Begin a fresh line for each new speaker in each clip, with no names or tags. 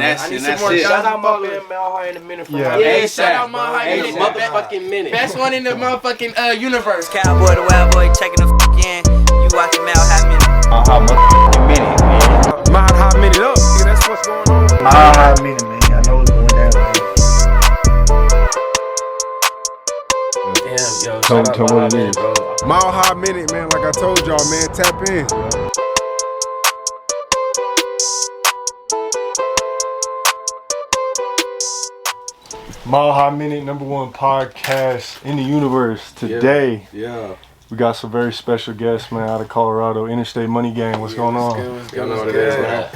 That's it. Shout out my man Mel High in the minute.
Yeah,
shout out my High in the motherfucking minute. Best one in the motherfucking universe.
Cowboy the wild boy checking the in. You watching Mel High minute.
Motherfucking minute, man.
Mile High minute up. Yeah, that's what's going on.
Mile High minute, man. I know it's going down, man.
Damn, yo,
Tell
shout
me
out
what it is.
bro.
Mile High minute, man. Like I told y'all, man. Tap in.
Mile High Minute, #1 podcast in the universe. Today, we got some very special guests, man, out of Colorado. Interstate Money Gang, what's going on?
Y'all know what it is, man.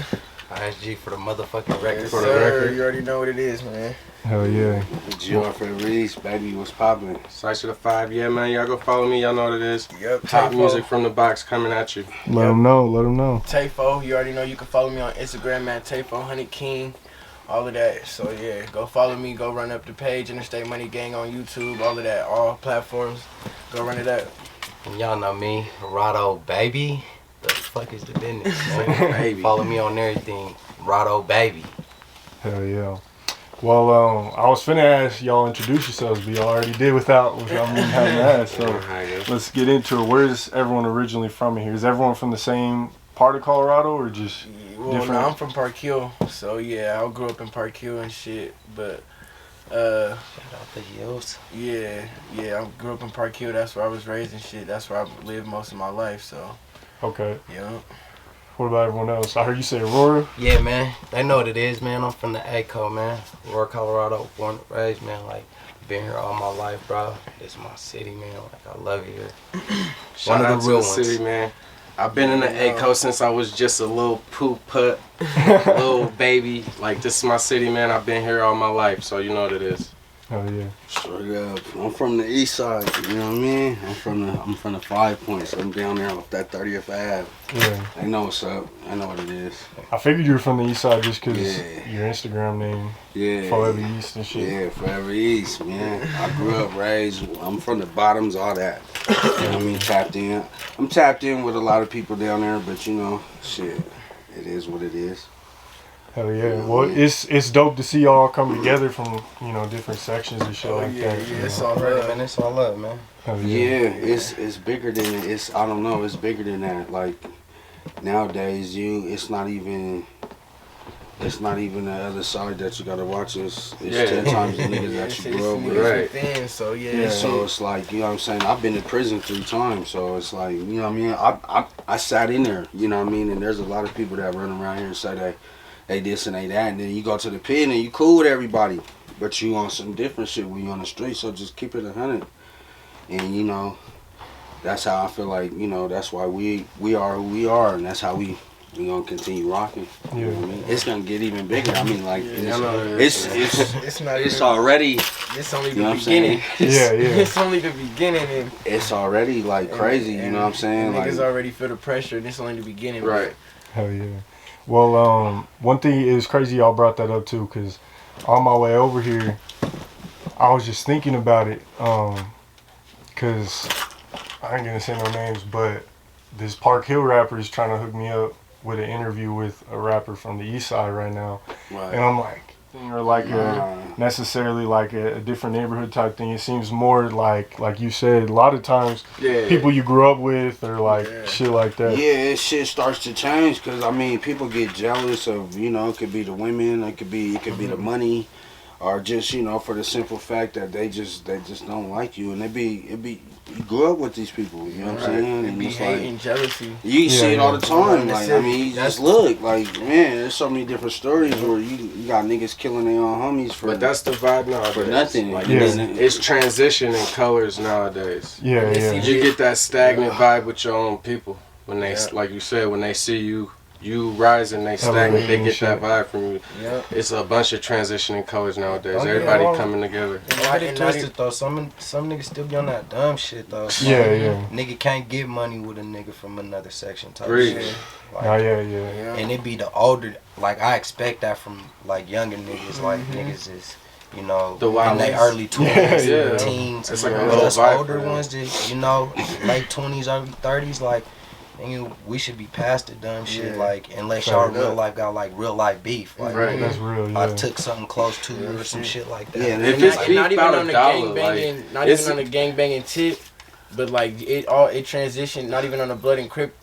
ISG for the motherfucking record.
For the record. You already know what it is, man.
Hell yeah.
G.R. for the release, baby. What's poppin'?
Slice of the 5, yeah, man. Y'all go follow me. Y'all know what it is.
Yep.
Top music from the box coming at you.
Let them know.
Tayfo, you already know you can follow me on Instagram at Tayfo100 King. All of that. So yeah, go follow me. Go run up the page. Interstate Money Gang on YouTube. All of that. All platforms. Go run it up.
And y'all know me, Rado Baby. The fuck is the business, man? Baby. Follow me on everything. Rado Baby.
Hell yeah. Well, I was finna ask y'all introduce yourselves, but y'all already did without me having to ask. So let's get into it. Where's everyone originally from in here? Is everyone from the same part of Colorado or just different?
No, I'm from Park Hill. So yeah, I grew up in Park Hill and shit. But
shout out the hills.
yeah, I grew up in Park Hill. That's where I was raised and shit. That's where I lived most of my life. So
Okay.
yeah.
What about everyone else? I heard you say Aurora.
Yeah, man. They know what it is, man. I'm from the ACO, man. Aurora, Colorado. Born and raised, man. Like, been here all my life, bro. It's my city, man. Like, I love it here. One of the real ones. City, man. I've been in the ACO since I was just a little poop putt, little baby. Like, this is my city, man. I've been here all my life, so you know what it is.
Oh yeah.
Straight up. I'm from the east side, you know what I mean? I'm from the 5 Points. I'm down there off that 30th Ave.
Yeah.
They know what's up. I know what it is.
I figured you were from the east side just because your Instagram name,
Yeah.
Forever East and shit.
Yeah, Forever East, man. I grew up, raised. I'm from the bottoms, all that. You know what I mean? Tapped in. I'm tapped in with a lot of people down there, but you know, shit, it is what it is.
Hell yeah. Well, it's dope to see y'all come together from, different sections and shit like that.
Yeah, it's all
Right, man. It's all love, man.
Hell
Yeah, it's bigger than I don't know, it's bigger than that. Like nowadays it's not even the other side that you gotta watch. It's 10 times the niggas that you grew up with.
Right.
Thin, so
So it's like, you know what I'm saying? I've been to prison 3 times, so it's like, you know what I mean? I sat in there, you know what I mean? And there's a lot of people that run around here and say they this and they that, and then you go to the pit and you cool with everybody, but you on some different shit when you on the street. So just keep it 100, and that's how I feel like, that's why we are who we are, and that's how we gonna continue rocking. You know what I mean? It's gonna get even bigger. I mean, like it's already.
It's only
You know
the
what I'm saying?
beginning.
Yeah.
It's only the beginning, and
It's already like crazy. You know what I'm saying?
niggas
Like,
already feel the pressure, and it's only the beginning.
Right.
Hell yeah. Well, one thing is crazy y'all brought that up too, because on my way over here, I was just thinking about it, because I ain't gonna say no names, but this Park Hill rapper is trying to hook me up with an interview with a rapper from the east side right now.
right.
And I'm like, or like necessarily like a different neighborhood type thing. It seems more like you said, a lot of times people you grew up with or like shit like that.
Yeah, shit starts to change because I mean people get jealous of it could be the women, it could be the money, or just for the simple fact that they just don't like you, and it be you grew up with these people, you know what I'm saying?
And be
it's
hate
like
and jealousy.
you see it all the time.
Yeah.
Like I mean, you just look like, man, there's so many different stories where you got niggas killing their own homies for.
But that's the vibe nowadays.
For nothing.
Like,
Yeah.
it's transition in colors nowadays.
Yeah.
You get that stagnant vibe with your own people when they, like you said, when they see you rise and they stagnant, they get that vibe from you.
Yeah.
It's a bunch of transitioning colors nowadays.
Oh, yeah.
Everybody coming together.
I get it twisted though. Some niggas still be on that dumb shit though.
Yeah.
Nigga can't get money with a nigga from another section type
Preach.
shit. Like,
Yeah.
and it be the older, like I expect that from like younger niggas, like niggas is,
The
in
wild
their
ones.
early 20s,
Yeah.
teens.
It's like a
but
little
us
vibe
older
for them.
ones, just late 20s, early 30s, like we should be past the dumb shit.
Yeah.
Like, unless y'all real life got like real life beef. Like,
Right.
That's real. Yeah.
I took something close to you or some shit like that.
Yeah,
If it's
like,
beef
not even
about
on
a
the
dollar,
gangbanging,
like,
not even on the gangbanging tip, but like it transitioned. Not even on the blood and crip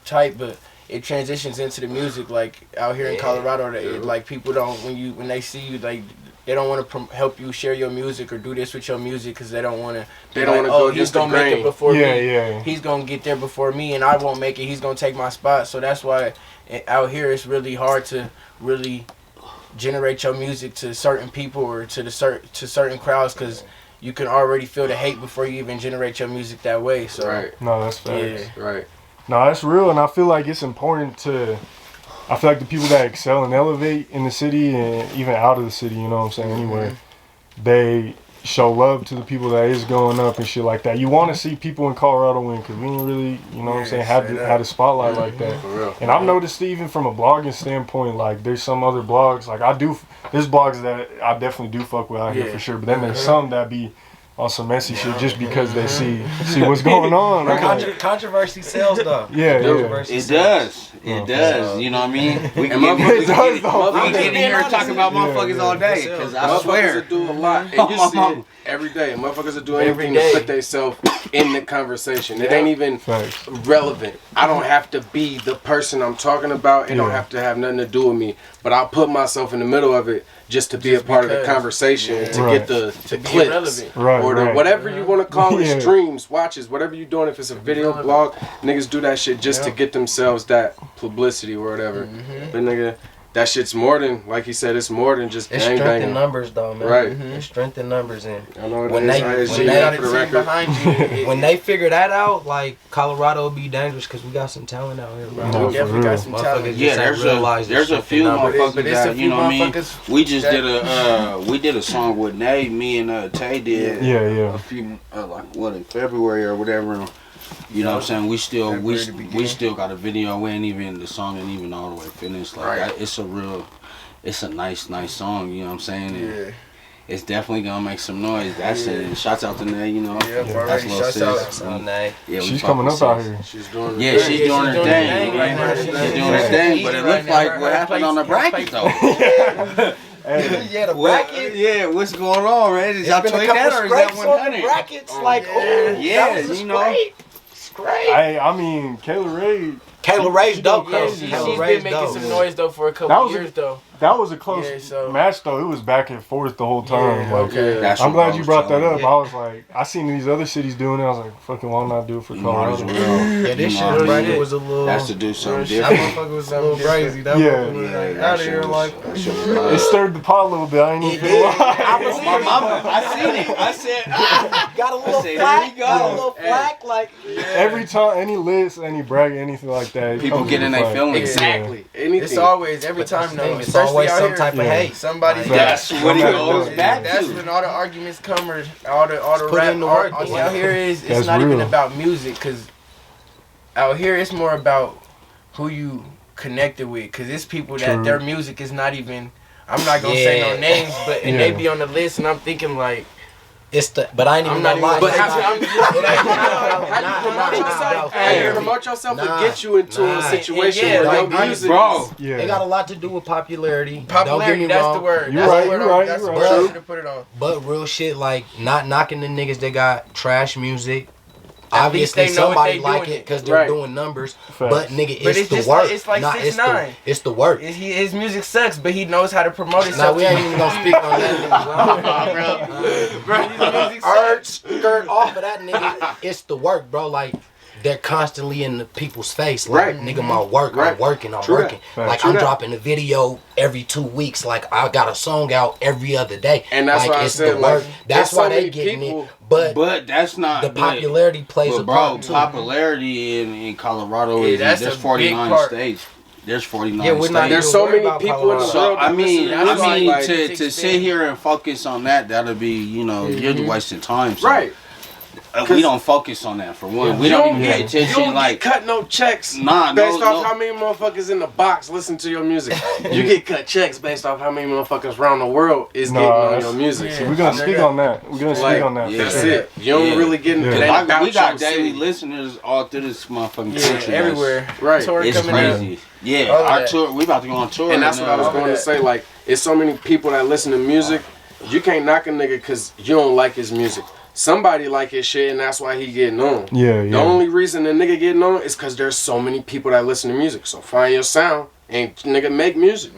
type, but it transitions into the music. Like out here in Colorado, like people don't when they see you, like they don't want to help you share your music or do this with your music because they don't want to.
They don't want to go
he's
against the
gonna make
grain.
it before me.
Yeah.
He's gonna get there before me, and I won't make it. He's gonna take my spot. So that's why out here it's really hard to really generate your music to certain people or to certain crowds because you can already feel the hate before you even generate your music that way. So
Right.
No, that's facts.
yeah.
Right.
No, that's real, and I feel like it's important to. I feel like the people that excel and elevate in the city and even out of the city, you know what I'm saying, anywhere, they show love to the people that is going up and shit like that. You want to see people in Colorado win because we ain't really, you know what I'm saying, have the spotlight like that.
For real.
And I've noticed even from a blogging standpoint, like there's some other blogs, like there's blogs that I definitely do fuck with out here for sure, but then there's some that be on some messy shit just because they see what's going on. Like,
Controversy sells though.
yeah.
It does. It does. You know what I mean? We can get in here and talk about motherfuckers all day. Because I swear.
Motherfuckers do a lot. And you see it every day. Motherfuckers will do anything to put themselves in the conversation. It ain't even relevant. I don't have to be the person I'm talking about. It don't have to have nothing to do with me. But I'll put myself in the middle of it just to be a part of the conversation, to get the clips, or the whatever you want to call it, streams, watches, whatever you're doing. If it's a video, blog, niggas do that shit just to get themselves that publicity or whatever. But nigga, that shit's more than, like he said, it's more than just
It's
gang
strength in
banging.
numbers though, man.
Right.
It's strength in numbers, and
I know
when
it
they
is.
when
ISG
they
for the record.
behind you,
when they figure that out, like Colorado will be dangerous because we got some talent out here, bro.
No,
we definitely got some
Motherfuckers
talent.
just
Yeah,
ain't
there's
realized
a
this
few
shit, nah,
motherfuckers that, you know what I mean?
motherfuckers
We just did a song with Nate, me and Tay did
Yeah.
a few in February or whatever. You know what I'm saying? We still got a video. The song ain't even all the way finished. Like it's a nice song, you know what I'm saying? And it's definitely gonna make some noise. That's it. Shouts out to Nate, you know. That's little sis. Yeah,
She's coming up out here.
She's doing
she's doing her thing,
right now.
She's doing her thing, but it looks like what happened on the bracket though.
Yeah, the bracket.
Yeah, what's going on, man? Is y'all
Been a
tweet
couple
that or is that
scrapes on the
100?
brackets, like
Yeah,
that was a
you know.
scrape.
I mean, Kayla Ray.
Kayla Ray's dope,
Yeah,
though.
she's
Kayla
been
Ray's
making
dope.
some noise though for a
That
couple
was a-
years though.
That was a close
Yeah, so-
match though. It was back and forth the whole time. Like,
That's
I'm
what
glad
I
you
was
brought that
telling
up.
you.
I was like, I seen these other cities doing it. I was like, fucking, why not do it for
You might as
Colorado?
well.
Yeah, this
You
shit
know what I
bracket
mean?
was a little.
That's to do something
That
different.
motherfucker was a little crazy. That
Yeah.
motherfucker was like, out of here like.
That shit was
It stirred the pot a little bit. I ain't even gonna lie.
my mama, I seen it. I said,
Got a little
said,
flack.
here we go.
Got a little flack. Like
Every time, any list, any bracket, anything like that, it
people
comes
get
with
in
a
their
fight.
feelings.
Exactly. Anything.
It's always every
But that's
time
the
though.
thing, it's
Especially
always
out
some
here,
type of hate.
somebody.
That's what he goes back
That's
to.
when all the arguments come or all the
put
rap.
in the work,
all-
boy.
out here is it's
That's
not even
real.
about music because out here it's more about who you connected with because it's people that
True.
their music is not even. I'm not gonna say no
Yeah.
names, but and they be on the list and I'm thinking like.
it's the. But I ain't even
I'm
gonna
not
lie.
even.
How
How you promote yourself?
Hey,
Hey,
promote yourself
Nah.
will get you into a
Nah.
situation
Yeah,
where
like,
your music,
Bro,
Yeah.
It got a lot to do with popularity.
Popularity,
Don't get me
that's
wrong.
the word.
You're
That's
right,
the word.
you're right,
That's
you're
the
right.
word I should put it on.
But real shit, like not knocking the niggas that got trash music.
At least
Obviously,
they know what
somebody
they
like
doing
it because
it.
they're
Right.
doing numbers.
Facts.
But nigga,
But
it's
it's
the
just
work.
like- it's like
Nah,
6ix9ine.
It's the work.
His music sucks, but he knows how to promote
Now
himself.
we ain't even gonna speak on that nigga, bro.
His music
Skirt,
sucks.
skirt off of that nigga. It's the work, bro. Like they're constantly in the people's face. Like,
Right.
nigga, my work.
Right.
I'm working. I'm
True that.
working.
Facts.
Like
True
I'm
that.
dropping a video every 2 weeks. Like I got a song out every other day.
And that's
like,
why I
it's
said,
the
like,
work. That's
there's so
why they
many
getting
people-
it. But
but that's not
the popularity plays
But
a
bro,
part too.
popularity in Colorado
Yeah,
is
that's
there's
a big
49
part.
states. There's 49
Yeah, we're
states.
not
There's
even
so
worried
many
about
people in the
Colorado.
world.
So I mean,
That's why,
to sit here and focus on that, that'll be, you know, you're wasting time. So
Right.
we don't focus on that for one. We don't even pay attention.
You don't
like
get cut no checks based off how many motherfuckers in the box listen to your music. You get cut checks based off how many motherfuckers around the world is getting on your music.
We're gonna speak on that. We're gonna speak on that.
That's it. You don't really get into that.
We got daily listeners all through this motherfucking country.
Everywhere.
Right.
It's crazy. Yeah, our tour. We about to go on tour.
And that's what I was going to say. Like, it's so many people that listen to music. You can't knock a nigga because you don't like his music. Somebody like his shit, and that's why he getting on. The only reason the nigga getting on is because there's so many people that listen to music. So find your sound and nigga make music.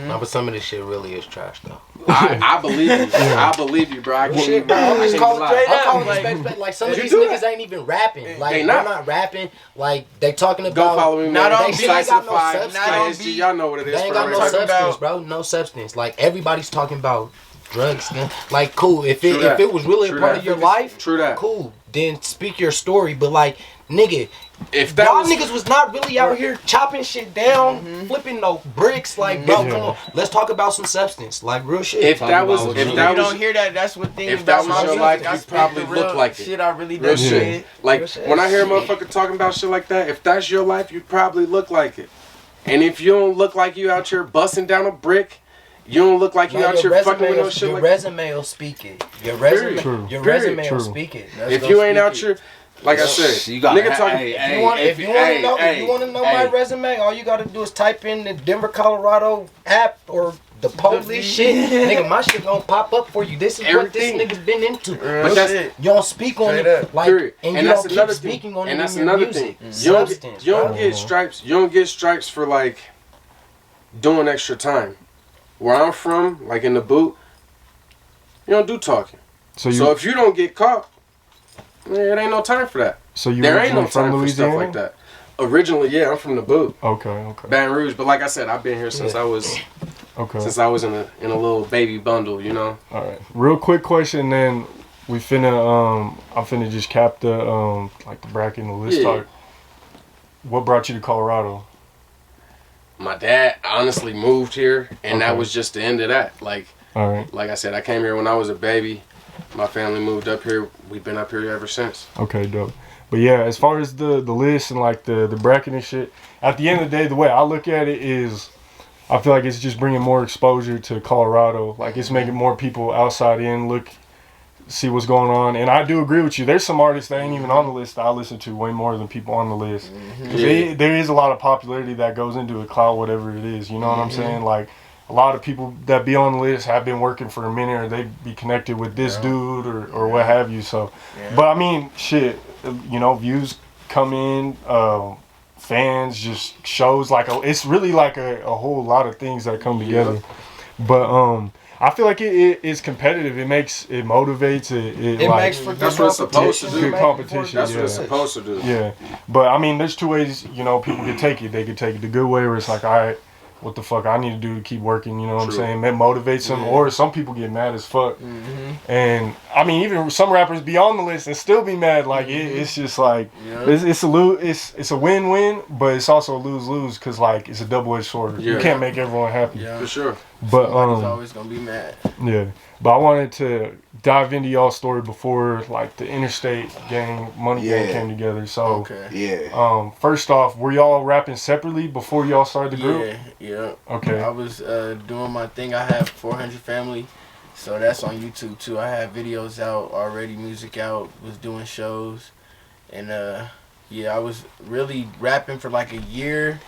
No, but some of this shit really is trash though.
I believe you. I believe you, bro. I can't even
lie. Like some of these niggas ain't even rapping. Like they're not rapping. Like they talking about.
Go follow me, man.
Not on substance.
Y'all know what it is.
They ain't got no substance, bro. No substance. Like everybody's talking about drugs. Like cool. If it was really a part of your life, cool. Then speak your story. But like, nigga.
If
y'all niggas was not really out here chopping shit down, flipping no bricks, like bro, come on, let's talk about some substance, like real shit.
If you don't hear that, that's what thing.
If that was your life, you probably look like it.
Shit, I really do.
Shit. Like when I hear a motherfucker talking about shit like that, if that's your life, you probably look like it. And if you don't look like you out here busting down a brick, you don't look like you out here fucking with no shit like that.
Your resume will speak it. Your resume will speak it.
If you ain't out here. Like I said,
you got
nigga talking.
If you want to know my resume, all you gotta do is type in the Denver, Colorado app or the police shit. Nigga, my shit gonna pop up for you. This is what this nigga's been into.
But that's
you don't speak on it, like, and you don't keep speaking on it.
And that's another thing. You don't get stripes. You don't get stripes for like doing extra time. Where I'm from, like in the boot, you don't do talking. So if you don't get caught. Man, it ain't no time for that.
So
there ain't no time for stuff like that. Originally, yeah, I'm from the boot.
Okay.
Baton Rouge, but like I said, I've been here since I was in a little baby bundle, you know.
All right. Real quick question, then we finna I'm finna just cap the like the bracket and the list talk. What brought you to Colorado?
My dad honestly moved here, and that was just the end of that. Like, like I said, I came here when I was a baby. My family moved up here. We've been up here ever since.
Okay, dope. But yeah, as far as the list and like the bracket and shit, at the end of the day, the way I look at it is, I feel like it's just bringing more exposure to Colorado. Like it's making more people outside in see what's going on. And I do agree with you. There's some artists that ain't even on the list that I listen to way more than people on the list. There is a lot of popularity that goes into it, clout, whatever it is. You know what I'm saying? Like, a lot of people that be on the list have been working for a minute, or they be connected with this dude or what have you. So, but I mean, shit, you know, views come in, fans, just shows, like it's really like a whole lot of things that come together. But I feel like it is competitive. It motivates. It like,
makes for
that's what it's supposed to do.
Good competition.
That's what it's supposed to do.
Yeah, but I mean, there's two ways. You know, people can take it. They can take it the good way, where it's like, all right, what the fuck I need to do to keep working, you know what I'm saying? That motivates them, or some people get mad as fuck. And I mean, even some rappers be on the list and still be mad. Like it's just like it's a win-win, but it's also a lose-lose because like it's a double-edged sword. You can't make everyone happy.
For sure.
But
somebody's always gonna be mad.
Yeah, but I wanted to dive into y'all's story before like the Interstate gang, Money Gang came together. So first off, were y'all rapping separately before y'all started the group?
Yeah.
Okay.
I was doing my thing. I have 400 Family, so that's on YouTube too. I have videos out already, music out, was doing shows, and I was really rapping for like a year,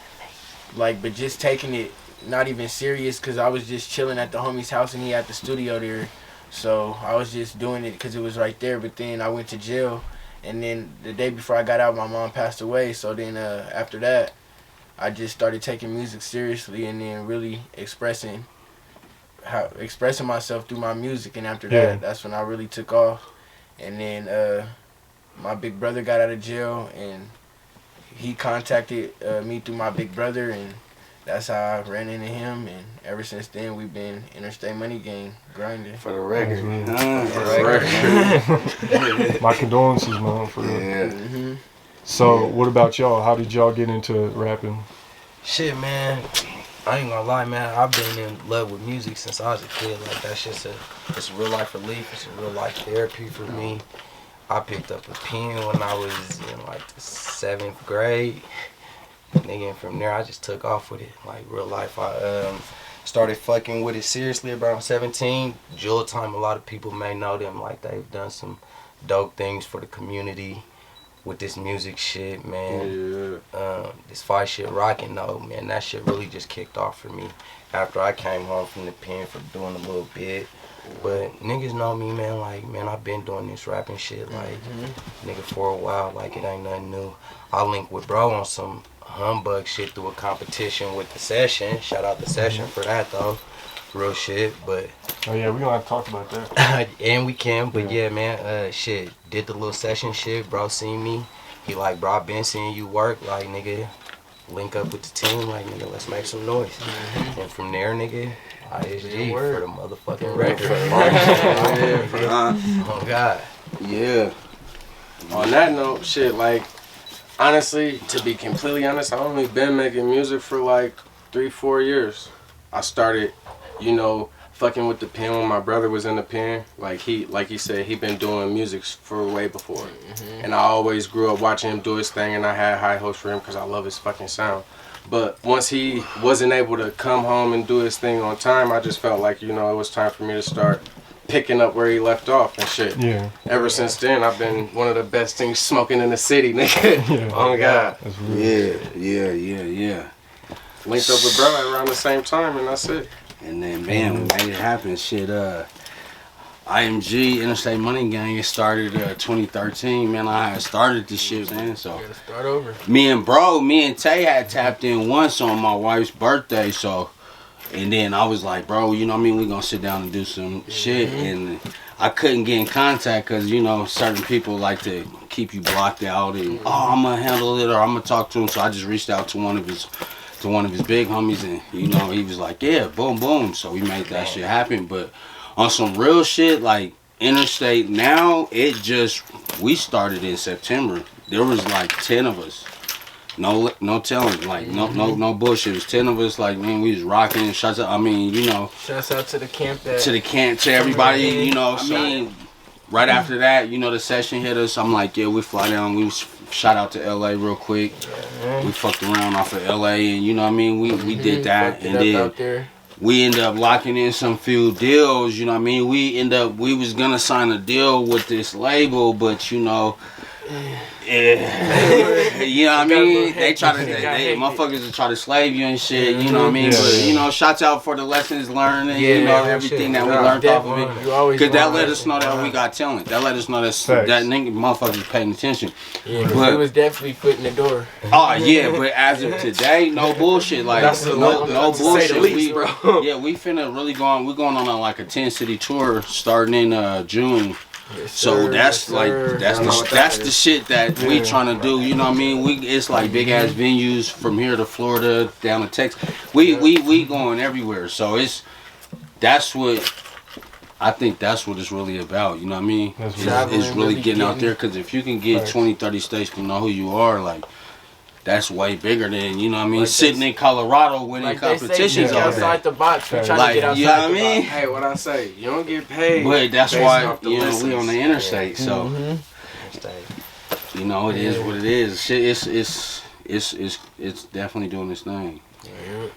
like, but just taking it not even serious because I was just chilling at the homie's house and he had the studio there. So I was just doing it because it was right there. But then I went to jail, and then the day before I got out, my mom passed away. So then after that, I just started taking music seriously and then really expressing myself through my music. And after that, that's when I really took off. And then my big brother got out of jail, and he contacted me through my big brother, and that's how I ran into him, and ever since then we've been Interstate Money Gang grinding.
For the record.
My condolences, man, for real. So, what about y'all? How did y'all get into rapping?
Shit, man. I ain't gonna lie, man. I've been in love with music since I was a kid. Like, that's just it's a real life relief. It's a real life therapy for me. I picked up a pen when I was in like the 7th grade. Nigga, and from there I just took off with it. Like real life, I started fucking with it seriously around 17. Jewel Time, a lot of people may know them. Like they've done some dope things for the community with this music shit, man. Yeah. This fight shit rocking though, man. That shit really just kicked off for me after I came home from the pen for doing a little bit. But niggas know me, man. Like, man, I've been doing this rapping shit, like, nigga, for a while. Like, it ain't nothing new. I linked with bro on some humbug shit through a competition with the Session. Shout out the Session for that, though. Real shit, but...
Oh, yeah, we gonna have to talk about that.
And we can, but yeah, man, shit. Did the little Session shit. Bro seen me. He like, bro, I been seeing you work. Like, nigga, link up with the team. Like, nigga, let's make some noise. And from there, nigga... ISG for the motherfucking record. Oh God.
Yeah.
On that note, shit, like, honestly, to be completely honest, I've only been making music for like 3-4 years. I started, you know, fucking with the pen when my brother was in the pen. Like he said, he been doing music for way before. And I always grew up watching him do his thing, and I had high hopes for him because I love his fucking sound. But once he wasn't able to come home and do his thing on time, I just felt like, you know, it was time for me to start picking up where he left off and shit. Yeah. Ever since then, I've been one of the best things smoking in the city, nigga. Yeah. Oh, God.
That's real. Yeah.
Linked up with bro around the same time, and that's it.
And then, bam, we made it happen. Shit, IMG, Interstate Money Gang, it started 2013. Man, I had started this shit, man. So
gotta start over.
Me and Tay had tapped in once on my wife's birthday. So, and then I was like, bro, you know what I mean? We gonna sit down and do some shit. And I couldn't get in contact because, you know, certain people like to keep you blocked out and, oh, I'm gonna handle it or I'm gonna talk to him. So I just reached out to one of his big homies, and, you know, he was like, yeah, boom, boom. So we made that shit happen. But on some real shit, like Interstate now, we started in September. There was like 10 of us. No telling, like no bullshit. It was 10 of us, like, man, we was rocking. Shouts out, I mean, you know.
Shouts out to the camp
to everybody, you know. I mean, right after that, you know, the Session hit us. I'm like, yeah, we fly down. We shot out to LA real quick. We fucked around off of LA, and you know what I mean. We did that, and then we ended up locking in some few deals, you know what I mean? We was gonna sign a deal with this label, but you know, you know what I mean? They motherfuckers try to slave you and shit, you know what I mean? But you know, shouts out for the lessons learned and you know, everything that we learned off of it. Cause that let us know that we got talent. That let us know that nigga motherfuckers paying attention.
Yeah, but it was definitely foot in the door.
Oh yeah, but as of today, no bullshit. Like no bullshit.
Least, bro.
Yeah, we finna really we're going on like a 10-city tour starting in June. Yes, so that's the shit that we trying to do. You know what I mean? It's like big ass venues from here to Florida down to Texas. We going everywhere. So that's what it's really about. You know what I mean? It's really getting out there, because if you can get 20-30 states to know who you are, like, that's way bigger than, you know what I mean, like sitting in Colorado winning competitions all day.
Outside the box. We're trying to get outside,
you know what I mean?
Hey, what I say, you don't get paid.
But that's why, you know, we on the Interstate, so, you know, it is what it is. It's definitely doing its thing.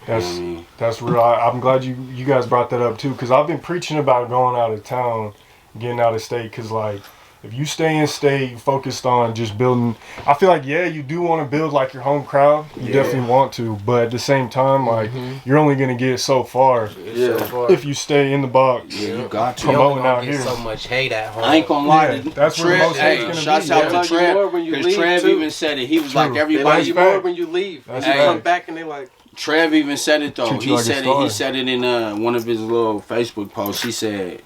That's real. I'm glad you guys brought that up too, because I've been preaching about going out of town, getting out of state, because like, if you stay in state focused on just building, I feel like, yeah, you do want to build like your home crowd. You definitely want to, but at the same time, like, you're only gonna get so far if you stay in the box.
Yeah, you got to.
Promoting out here.
So much hate at home.
I ain't gonna lie.
Yeah, that's where most hate's gonna be.
Shouts out to Trev, because Trev even said it. He was like, everybody.
They like you more when you leave. You come back and they like.
Trev even said it though. He said it in one of his little Facebook posts. He said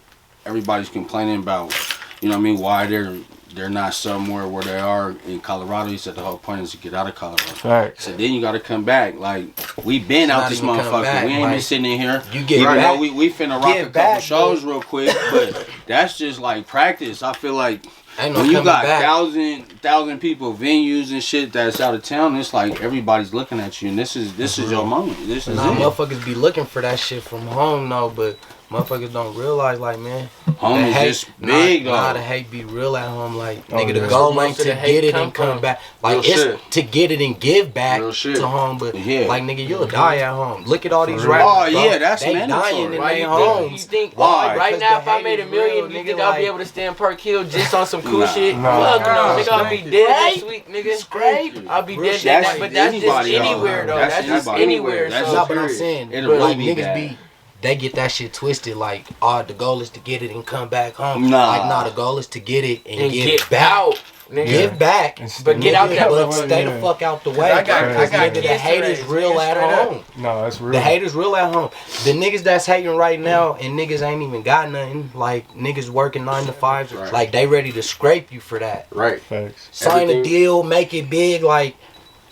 everybody's complaining about, you know what I mean, why they're not somewhere where they are in Colorado. He said the whole point is to get out of Colorado. Right. So then you got to come back. Like, we been out this motherfucker. We ain't been sitting in here.
You get back.
We finna rock a couple shows real quick, but that's just like practice. I feel like when you got thousand people, venues and shit that's out of town, it's like everybody's looking at you, and this is your moment. This is it.
Motherfuckers be looking for that shit from home though, but
motherfuckers don't realize, like, man,
Home is just big,
nah, the hate be real at home. Like,
Oh,
nigga,
yeah.
the goal
Most
ain't
of
to
the hate
get it
come
and come
from.
back. Like,
Real
it's
shit.
to get it and give back
Real shit.
to home. But,
Yeah.
like, nigga, you'll die at home. Look at all these
real.
rappers,
Oh,
bro.
yeah, that's
they
mandatory.
dying in
Why
their
you
homes.
think
Why?
right
Because
now
the
if I
hate
made
is
$1 million,
real,
you
nigga,
think I'll be
like-
able to stay in Park Hill just on some cool
Nah.
shit?
Nah.
Fuck no, nigga, I'll be dead next
Scrape.
week, nigga.
Scrape.
I'll be
Real
dead
shit.
next
That's
week. But that's just
anybody, though.
anywhere though.
That's
That's just
anybody.
anywhere.
That's
So
No, but I'm saying,
It'll
but
really
like
be
niggas
bad.
be, they get that shit twisted. Like, oh, the goal is to get it and come back home.
Nah.
Like, nah, the goal is to get it and,
get
get back.
out, nigga.
Give back,
But get out that
but
motherfucker.
stay the fuck out the way.
I got
Because, nigga, the
kids
hate
to
is
raise,
real
nigga,
at
straight up.
home.
No, that's real.
The hate is real at home. The niggas that's hating right now and niggas ain't even got nothing. Like, niggas working 9 to 5s.
Right.
Like, they ready to scrape you for that.
Right.
Facts.
Sign a
Everything-
deal, make it big. Like,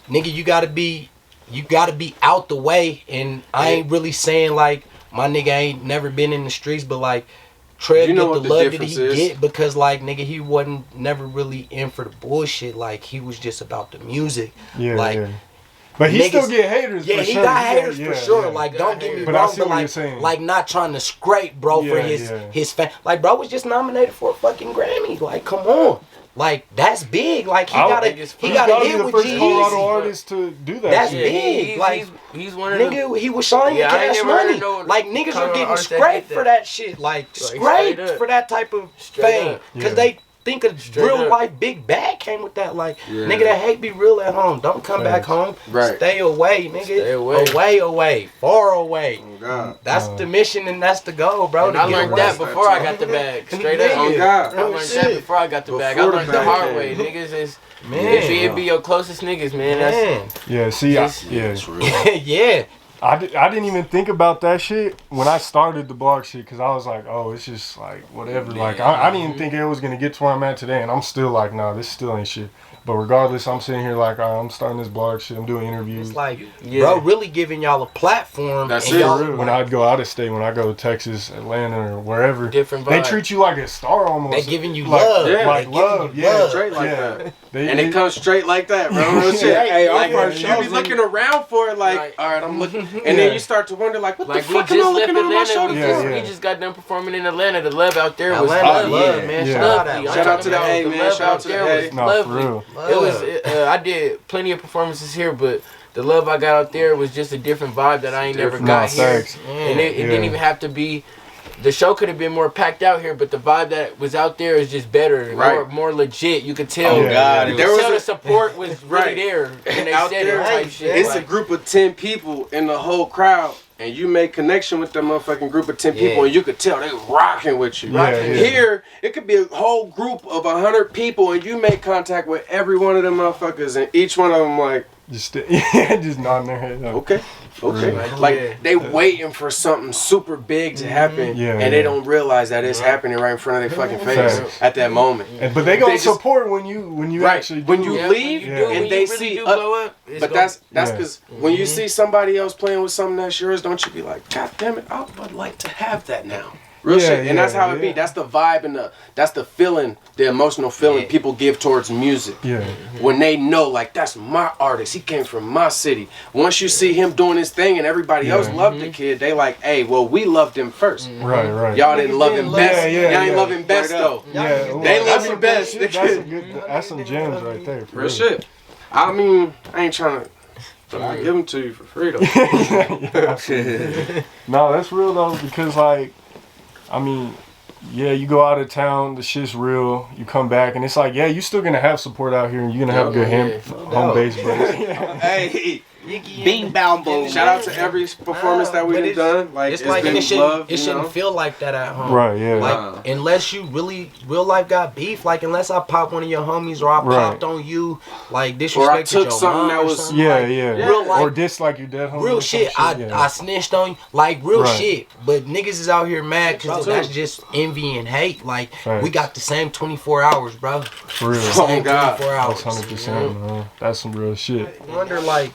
nigga, you gotta be out the way. And I ain't really saying like my nigga ain't never been in the streets, but like Trev
You know
get
what
the
the
love that
difference
he
is?
get because like nigga he wasn't never really in for the bullshit. Like he was just about the music.
Yeah,
like,
yeah. But he
niggas-
still get haters.
Yeah,
for
he
sure.
got
Yeah,
haters
yeah,
for sure.
yeah.
Like, don't get me
But I
wrong,
see
but
what you're
like,
saying.
like not trying to scrape, bro, for
Yeah,
his
yeah.
his fan. Like, bro was just nominated for a fucking Grammy. Like, come on, like that's big. Like he got a
He's
he got a
probably
hit
the
with
first Colorado
Jeezy.
artist to do that.
That's
shit.
big. Like,
he's one of the
Nigga, he was showing
Yeah, I ain't
Cash
never heard
Money.
of no
Like niggas are
Colorado
getting
artist that
scraped
did
for
that.
that shit. Like
straight
scraped
up.
for that type of
Straight
fame.
up.
Because
Yeah.
they think a
Straight
real
up.
life big bag came with that. Like
Yeah.
nigga, that hate be real at home. Don't come back
Thanks.
home.
Right.
Stay away, nigga.
Stay away.
Far away.
Oh God.
That's the mission and that's the goal, bro.
And
to
I
get
learned
away.
that before I got the bag. Straight up.
Oh God.
I learned that before I got the bag. I
Before the
learned the
bag
hard
came.
way. Niggas is
Man.
it be your closest niggas, man. That's
Man.
Yeah, see, yeah.
It's real.
Yeah.
I didn't even think about that shit when I started the blog shit because I was like, oh, it's just like whatever. Like I didn't even think it was gonna get to where I'm at today, and I'm still like, nah, this still ain't shit. But regardless, I'm sitting here like, all right, I'm starting this blog shit. I'm doing interviews.
It's like,
Yeah.
bro, really giving y'all a platform.
That's
and
it.
y'all-
When I'd go out of state, when I go to Texas, Atlanta, or wherever,
different
they
vibe.
treat you like a star almost.
They giving you
like,
love.
Yeah.
like
They giving
love,
you
yeah,
love.
Straight like
yeah.
that.
They,
And it comes straight like that, bro. Real shit.
Yeah.
Hey, our
Like,
first
yeah.
you be looking around for it, like,
Right.
all right, I'm looking, and
Yeah.
then you start to wonder, like, what
Like
the
we
fuck am I
just left
looking over my
Atlanta.
shoulder
We
Yeah,
just,
for?
yeah.
we just got done performing in Atlanta. The love out there was
Atlanta,
lovely.
love,
yeah.
man.
Yeah.
Shout out
Lovely.
that.
Shout out to the
love
A, man.
love
Shout out
out
to the
there
A.
was
No, for
lovely.
real.
It was. I did plenty of performances here, but the love I got out there was just a different vibe that I ain't never
Different.
got
Nah,
here.
facts.
And it
Yeah.
didn't even have to be. The show could have been more packed out here, but the vibe that was out there is just better,
Right.
more legit. You could tell.
Oh,
Yeah.
God.
You
There
could
was
tell
a-
the support was really
Right.
there when they
Out
said
there,
it type shit.
it's a
like,
group of 10 people in the whole crowd, and you make connection with that motherfucking group of 10
Yeah.
people, and you could tell they rocking with you.
Yeah, yeah.
Here, it could be a whole group of 100 people, and you make contact with every one of them motherfuckers, and each one of them like,
Just yeah, just nodding their head. No.
okay.
Like,
Like
yeah.
they waiting for something super big to happen,
Yeah,
and
yeah.
they don't realize that it's happening right in front of their fucking face
Facts.
at that moment.
But they gonna
They just-
support when you
Right.
actually
When
do
you
it.
yeah,
leave,
when you
Yeah.
do,
and
when
they
you really
see
do
up-
blow up, it's
But
gonna-
that's
Yeah.
because when you see somebody else playing with something that's yours, don't you be like, God damn it, I would like to have that now. Real
Yeah,
shit. And that's
yeah,
how it be.
yeah.
That's the vibe and that's the feeling, the emotional feeling people give towards music.
Yeah.
When they know, like, that's my artist. He came from my city. Once you see him doing his thing and everybody else
Yeah.
loved the kid, they like, hey, well, we loved him first.
Right, right.
Y'all didn't love him best.
Yeah, yeah,
Y'all ain't
yeah.
love him best,
Straight up.
though.
Yeah,
They
well,
love
that's
you
some
best.
good shit. That's some good. That's some gems right there. For
Real shit. I mean, I ain't trying to give them to you for free, though.
No, that's real though, because like, I mean, yeah, you go out of town, the shit's real. You come back, and it's like, yeah, you still gonna have support out here, and you're gonna have a good home base, but
Hey,
Bing bang boom.
shout out to every performance that
But
we've done. Like,
It's like
been
it shouldn't,
love,
it shouldn't
know?
feel like that at home.
right, yeah,
Like unless you really real life got beef, like unless I pop one of your homies or I
Right.
popped on you, like disrespected
Or I took
your
something
mom
that
or
was-
something,
yeah,
like,
yeah,
real life,
or dislike your dead homie.
real
or some
shit. I
yeah.
I snitched on you, like real
Right.
shit. But niggas is out here mad because
True.
that's just envy and hate. Like
Facts.
we got the same 24 hours, bro.
For real.
Oh,
Same
God.
24 hours.
That's 100%, man. That's some real shit.
I wonder, like,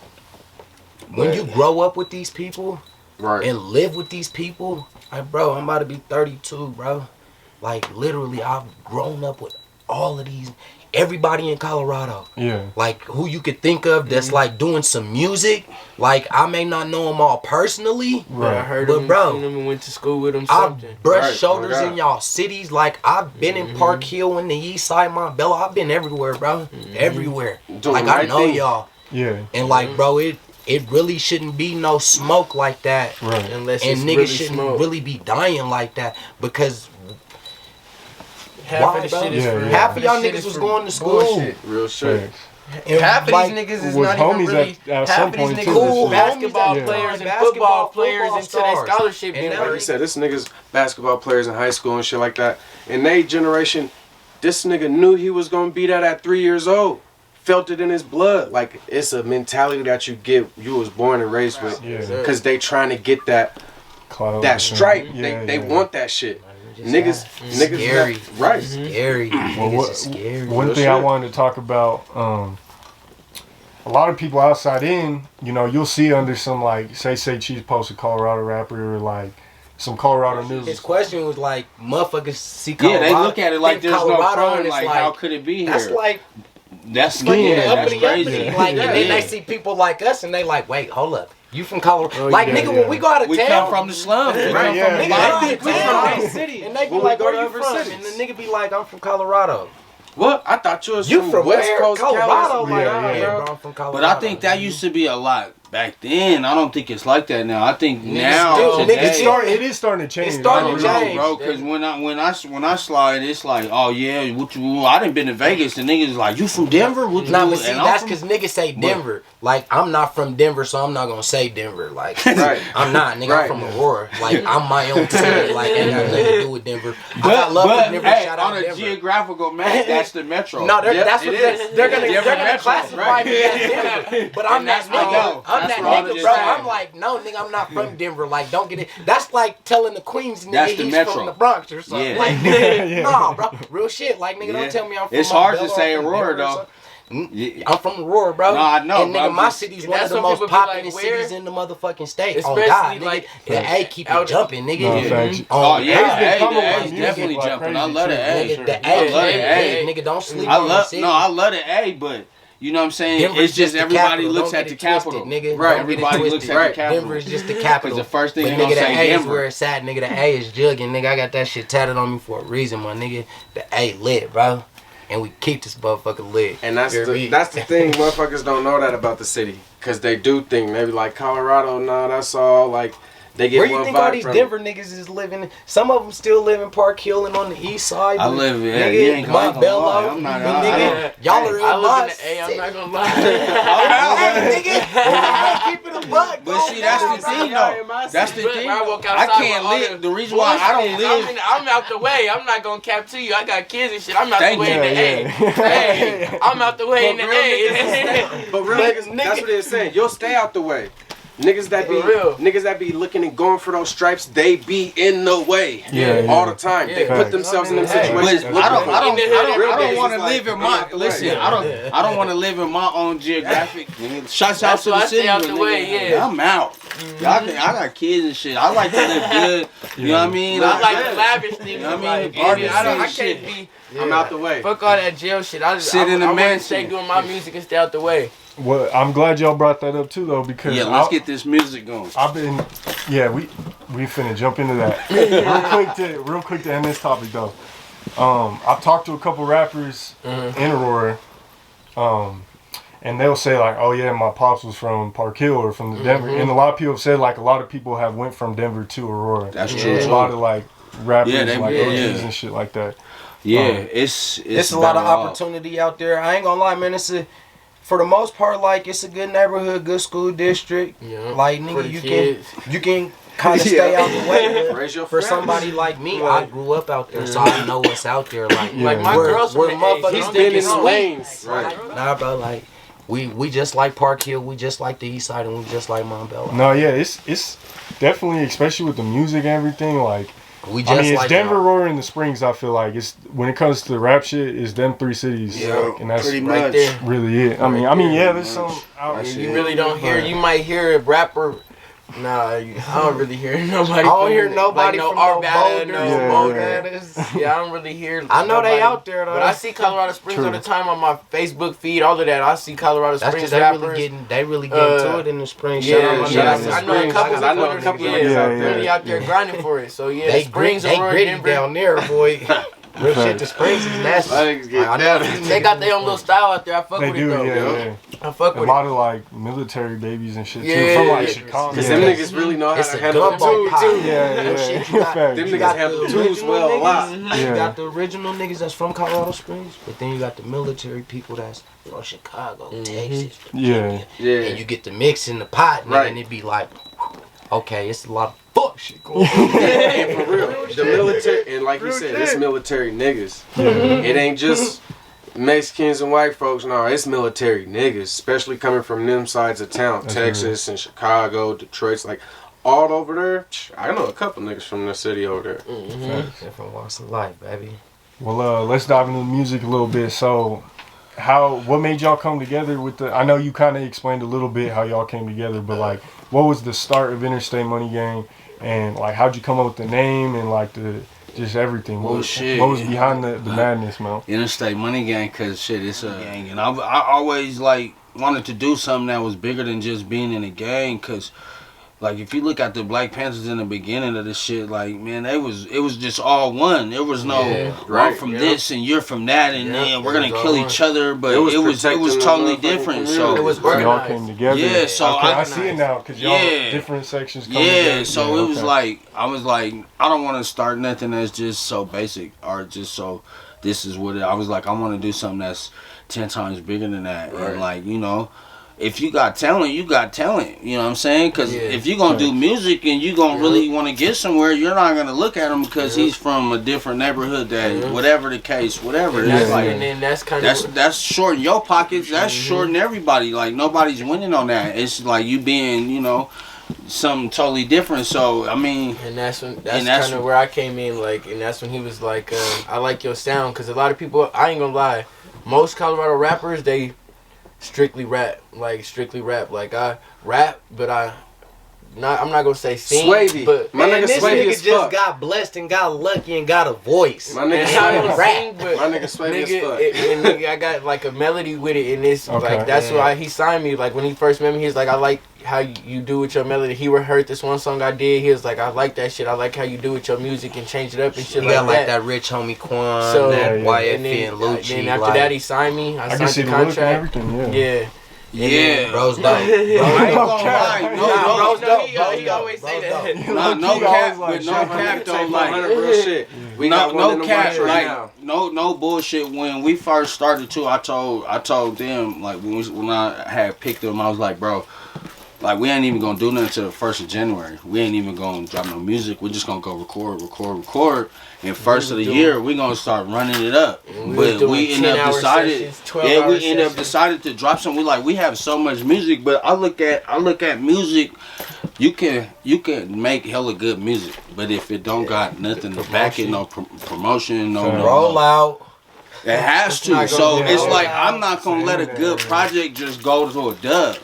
when you grow up with these people
Right.
and live with these people, like, bro, I'm about to be 32, bro. Like, literally, I've grown up with all of these, everybody in Colorado.
Yeah.
Like, who you could think of that's, like, doing some music. Like, I may not know them all personally.
But I heard
But,
them,
bro,
seen them and went to school with them.
I've
Something.
brushed shoulders in y'all cities. Like, I've been in Park Hill, in the east side, Montbello. I've been everywhere, bro. Everywhere. Like, I know y'all.
Yeah.
And, like, bro, it really shouldn't be no smoke like that.
Right.
Unless
And
it's
niggas
really
shouldn't
smoke.
really be dying like that. Because
Half of the
bro?
shit is for
half of y'all
shit
niggas
is
was
for
going to school.
bullshit.
Real shit.
And
Half of
like,
these niggas is
was
not even
homies
really.
at
Half
some
of these
point,
niggas
too.
is
Cool
basketball
homies,
players and
basketball,
football players
football
until their
stars.
scholarship
And
get
now
Like
hurt.
you said, this nigga's basketball players in high school and shit like that. In their generation, this nigga knew he was gonna be that at 3 years old. Felt it in his blood. Like, it's a mentality that you get, you was born and raised with.
Yeah.
Cause they trying to get that
Cloud
that
and-
stripe.
Yeah,
They
yeah.
want that shit.
Just
Niggas
scary.
right.
Scary.
Well,
Niggas is scary.
one
Real
thing I
shit.
wanted to talk about, a lot of people outside in, you know, you'll see under some, like, say Cheese post a Colorado rapper or, like, some Colorado
His
news.
question was like, motherfuckers see
Yeah,
Colorado.
they look at it like
think
there's no
Colorado, and
crime.
it's
Like, how could it be here?
That's like
That's
fucking
yeah, that's
uppity,
crazy.
uppity. Like, and then
Yeah.
they see people like us, and they like, wait, hold up, you from Colorado?
Oh,
like,
yeah,
nigga,
yeah.
when we go out of
We
town,
come from the slums. We
Right,
come
yeah.
from the
Nigga,
bottom.
they think we from
Right.
city, and they be
When we
like,
go
where
to
you
other
from?
cities.
And the nigga be like, I'm from Colorado.
What? I thought you was
You from
West
where?
Coast
Colorado?
Cali.
Like,
Yeah,
yeah,
yeah.
bro, I'm from Colorado.
But I think that used to be a lot back then. I don't think it's like that now. I think now
still-
today,
niggas
It is starting to change.
It's starting
I
to
don't know,
change,
bro. Because when I slide, it's like, oh yeah, what you? I done been to Vegas, and niggas like, you from Denver? What you?
Nah,
do?
but see,
And I'm
that's
from-
because niggas say Denver. Like, I'm not from Denver, so I'm not gonna say Denver. Like,
Right.
I'm not, nigga.
Right.
I'm from Aurora. Like, I'm my own city. Like, ain't got nothing to do with Denver. I got
But,
love
but
for Denver.
hey,
Shout
on
out
a
Denver.
geographical map, that's the metro.
No,
Yeah,
that's what
it is.
they're gonna
Denver Metro,
classify
right.
me as Denver. But I'm
And
that
that's what I know.
nigga. I'm
That's
that
what I'm
nigga,
just
bro.
saying.
I'm like, no, nigga, I'm not from Denver. Like, don't get it. That's like telling the Queens nigga
That's the
he's
metro.
from the Bronx or something.
Yeah.
Like, nigga,
Yeah.
nah, bro, real shit. Like, nigga,
Yeah.
don't tell me I'm from.
It's hard to
Montbello,
say
I'm from
Aurora,
Denver or
though.
something.
Yeah.
I'm from Aurora, bro.
No, I know,
And
but
nigga,
I'm
my
just-
city's
And
one of
that's
the
when
most
people be like,
popular
where?
cities in the motherfucking state. On
Especially,
God, nigga.
like,
The A keep it
out-
jumping, nigga.
No, facts.
Oh yeah,
God.
hey,
coming
the
with
A's
music
definitely
like
jumping.
crazy,
I love the
too.
A.
Nigga, the
I
A,
love the A.
nigga, don't sleep
I
on the
love
city.
no, I love the A, but you know what I'm saying?
Denver's
It's just
the
everybody
capital.
looks
Don't
at
get
the
it twisted,
capital.
nigga.
Right,
Don't get it
everybody looks
twisted.
at the capital.
Denver is just the capital.
Because the first thing
but
you
nigga,
gonna
the
say
A is
Denver.
where it's at. Nigga, the A is jugging. Nigga, I got that shit tatted on me for a reason, my nigga. The A lit, bro. And we keep this motherfucker lit.
And that's
Hear
the
me?
thing. Motherfuckers don't know that about the city, cause they do think maybe like Colorado. Nah, that's all. Like they get
Where you
one
think all
vibe
these
from it.
Denver niggas is living? Some of them still live in Park Hill and on the east side.
I
but
live in-
nigga,
you ain't gonna lie,
Montbello.
I'm not-
but
I
nigga, y'all are in
I
my
live in the A. I'm not gonna lie.
Hey, nigga, keep it a buck.
But see, that's the thing though. That's the thing.
When I walk
I
outside
can't
with all
live.
the
The reason why I don't
bullshit,
live.
I'm out the way. I'm not gonna cap to you. I got kids and shit. I'm out
Thank
the way
you.
in the A. Hey, I'm out the way in the
But real
A.
But real niggas, that's what they're saying. You'll stay out the way. Niggas that be
For real.
niggas that be looking and going for those stripes, they be in the way.
Yeah,
all
yeah.
the time. They
Yeah.
put themselves in them
Hey.
situations.
But I don't
Real
want to
niggas
live
like,
in my.
I'm
Listen,
like,
I don't want to live in my own geographic. Shouts out
That's
to
why
the
I stay
city.
out
but
the
nigga,
way, yeah.
I'm out. I got kids and shit. I like to live good. You know what I mean?
I like the lavish things.
You know what I mean?
Like,
Party
I
city
can't
shit.
be.
I'm out the way.
Fuck all that jail shit. I just
Sit in a
I want to
mansion.
stay doing my music and stay out the way.
Well, I'm glad y'all brought that up too, though, because
Yeah, let's get this music going.
I've been, yeah, we finna jump into that real quick to end this topic though. I've talked to a couple rappers in Aurora, and they'll say like, oh yeah, my pops was from Park Hill or from the Denver, and a lot of people have said like a lot of people have went from Denver to Aurora.
That's
There's
true.
a lot of like rappers
Yeah, they-
like
yeah,
OGs
yeah.
and shit like that.
Yeah, it's
a lot of
better off.
opportunity out there. I ain't gonna lie, man. For the most part, like, it's a good neighborhood, good school district.
Yeah.
Like,
For
nigga,
the
you
kids.
can kind of stay out the way. But
Raise your
for
family.
somebody like me, I grew up out there, so I know what's out there. Like,
Like my
where-
girl's
where
from the A.
motherfuckers
He's
think
been in
it's
the
sweet.
lanes.
Right.
Nah, bro, like, we just like Park Hill, we just like the East Side, and we just like Montbello.
No, yeah, it's definitely, especially with the music and everything, like.
We just
I mean, it's
like
Denver,
y'all.
Aurora, and the Springs. I feel like it's when it comes to the rap shit, it's them three cities,
Yeah,
like, and that's
pretty
right
much.
there.
really it. I mean, yeah, there's some out
That's
here.
You really don't hear. You might hear a rapper Nah, I don't really hear nobody.
I don't hear nobody
like,
from
no
no
Arvada,
Boulders,
no
Yeah,
Boulders.
yeah.
Yeah, I don't really hear.
I know
nobody.
they out there though.
But I see Colorado Springs
True.
all the time on my Facebook feed, all of that. I see Colorado
That's
Springs
because
rappers.
they really getting to it in the spring.
Yeah,
Shout out
I know a
Springs.
couple.
I know a couple
yeah,
niggas
out
really
there.
out there grinding for it. So yeah,
They
Springs
they
Aurora,
gritty
Denver.
down there, boy. Real shit. The Springs is nasty.
My niggas get
I know
down.
They got their own little style out there. I fuck
They
with
do,
it though.
yeah.
I fuck
A
with
lot
it.
of like military babies and shit too.
Yeah,
From like
yeah.
Chicago.
Cause
Yeah.
them niggas really know how
It's
to
a
handle the
gumbo
tools
pot.
too.
Yeah,
That
yeah.
shit you got-
Facts.
Them
You
niggas
got
handle
the
the tools
original
well a lot.
niggas.
Yeah.
You got the original niggas that's from Colorado Springs, but then you got the military people that's from Chicago, Texas,
Yeah.
Virginia.
Yeah.
And you get the mix in the pot, nigga,
Right.
and it be like, okay, it's a lot of fuck shit going on.
And for real, the military, and like you said, it's military niggas. It ain't just Mexicans and white folks. No, it's military niggas, especially coming from them sides of town,
That's
Texas and Chicago, Detroit's like all over there. I know a couple niggas from the city over there.
Different walks of life, baby.
Well, let's dive into the music a little bit. So, what made y'all come together with the? I know you kind of explained a little bit how y'all came together, but like, what was the start of Interstate Money Gang, and like, how'd you come up with the name and like the just everything? What was behind the madness, man?
Interstate Money Gang, cause shit, it's a gang, and I always like wanted to do something that was bigger than just being in a gang, cause like if you look at the Black Panthers in the beginning of this shit, like man, it was just all one. There was no I'm from this and you're from that, and then we're gonna kill each other, but it was totally different. So
it was
Y'all came together.
Yeah, so
okay, I see it now because y'all different sections. Come together.
So it was like I was like I don't want to start nothing that's just so basic or just so this is what it. I was like I want to do something that's 10 times bigger than that, and like you know. If you got talent, you got talent. You know what I'm saying? Because if you're going to do music and you're going to really want to get somewhere, you're not going to look at him because he's from a different neighborhood that whatever the case, whatever.
And
It's like,
and then that's kind of
that's short in your pockets. That's short in everybody. Like, nobody's winning on that. It's like you being, you know, something totally different. So, I mean...
And that's kind of where I came in, like, and that's when he was like, I like your sound. Because a lot of people, I ain't going to lie, most Colorado rappers, they... strictly rap. Like I rap, but I'm not gonna say sing.
Swavy.
But
My nigga
this
Swavy
nigga
as
just
fuck.
got blessed and got lucky and got a voice.
My nigga
I
Swavy
don't sing, but
My nigga Swavy as fuck.
nigga, I got like a melody with it, and it's
Okay.
like that's why he signed me. Like when he first met me, he's like, I like how you do with your melody. He heard this one song I did. He was like, I like that shit. I like how you do with your music and change it up and shit
You
like
got
that.
like that rich homie Quan,
So,
that
yeah.
YFE
and then,
and Lucci.
then after that, he signed me. I
I can
signed
see
the
the look and
contract.
everything.
Yeah.
Yeah.
Bro's dope.
I ain't gonna lie.
Bro's dope.
He always say that.
No cap, but no cap though. Like,
real shit. We got one in
no
the
cap,
works right
like
now.
no bullshit. When we first started too, I told them like when I had picked them, I was like, bro, like we ain't even gonna do nothing until the 1st of January. We ain't even gonna drop no music. We're just gonna go record. And first of the year, we gonna start running it up. But we end up decided, we end up decided to drop some. We have so much music, but I look at music. You can make hella good music, but if it don't got nothing to back it, no promotion, no
roll out.
it has to. So it's like I'm not gonna let a good project just go to a dub.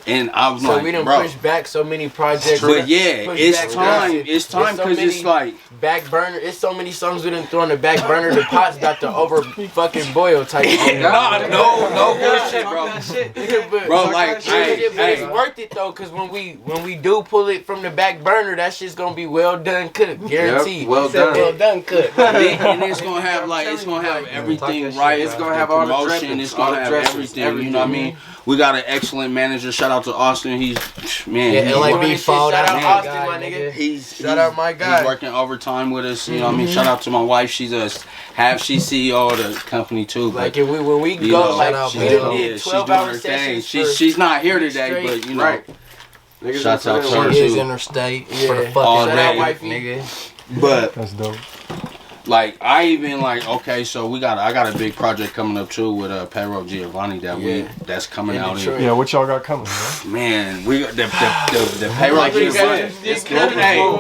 And I was
So
like,
we done
bro.
pushed back so many projects.
But yeah,
Pushed
it's
back
time.
shit.
It's time
so
because it's
many
like
back burner. It's so many songs we done throw on the back burner. The pot's about to over fucking boil type shit.
no bullshit, bro.
but,
Bro, like, hey,
it's worth it though, cause when we do pull it from the back burner, that shit's gonna be well done cooked, guaranteed.
Yep, well done.
Well done, cook.
and it's gonna have everything right.
It's gonna have all the
promotion.
dressings,
It's gonna
all the
have
dressings,
everything. You know what I mean? We got an excellent manager. Shout out to Austin. He's man.
Yeah,
he's
LAB
working-
fall
Shout
down.
out Austin, my nigga.
Shout
out my guy.
He's working overtime with us. You know what I mean? Shout out to my wife. She's she's CEO of the company too.
Like
But,
when we
you
go,
know,
like
she's
we
doing-
done
yeah,
did
she's doing
12-hour
her thing.
sessions.
She's not here today, but you know.
Right. Niggas
Shouts out to
to
her
She is
too.
interstate for
Yeah.
the
All
fucking
day.
wife, nigga.
But
That's dope.
like I even like okay, so I got a big project coming up too with Pedro Giovanni that's coming
In
out
Detroit.
Yeah, what y'all got coming, man?
Man, we got the payroll Giovanni.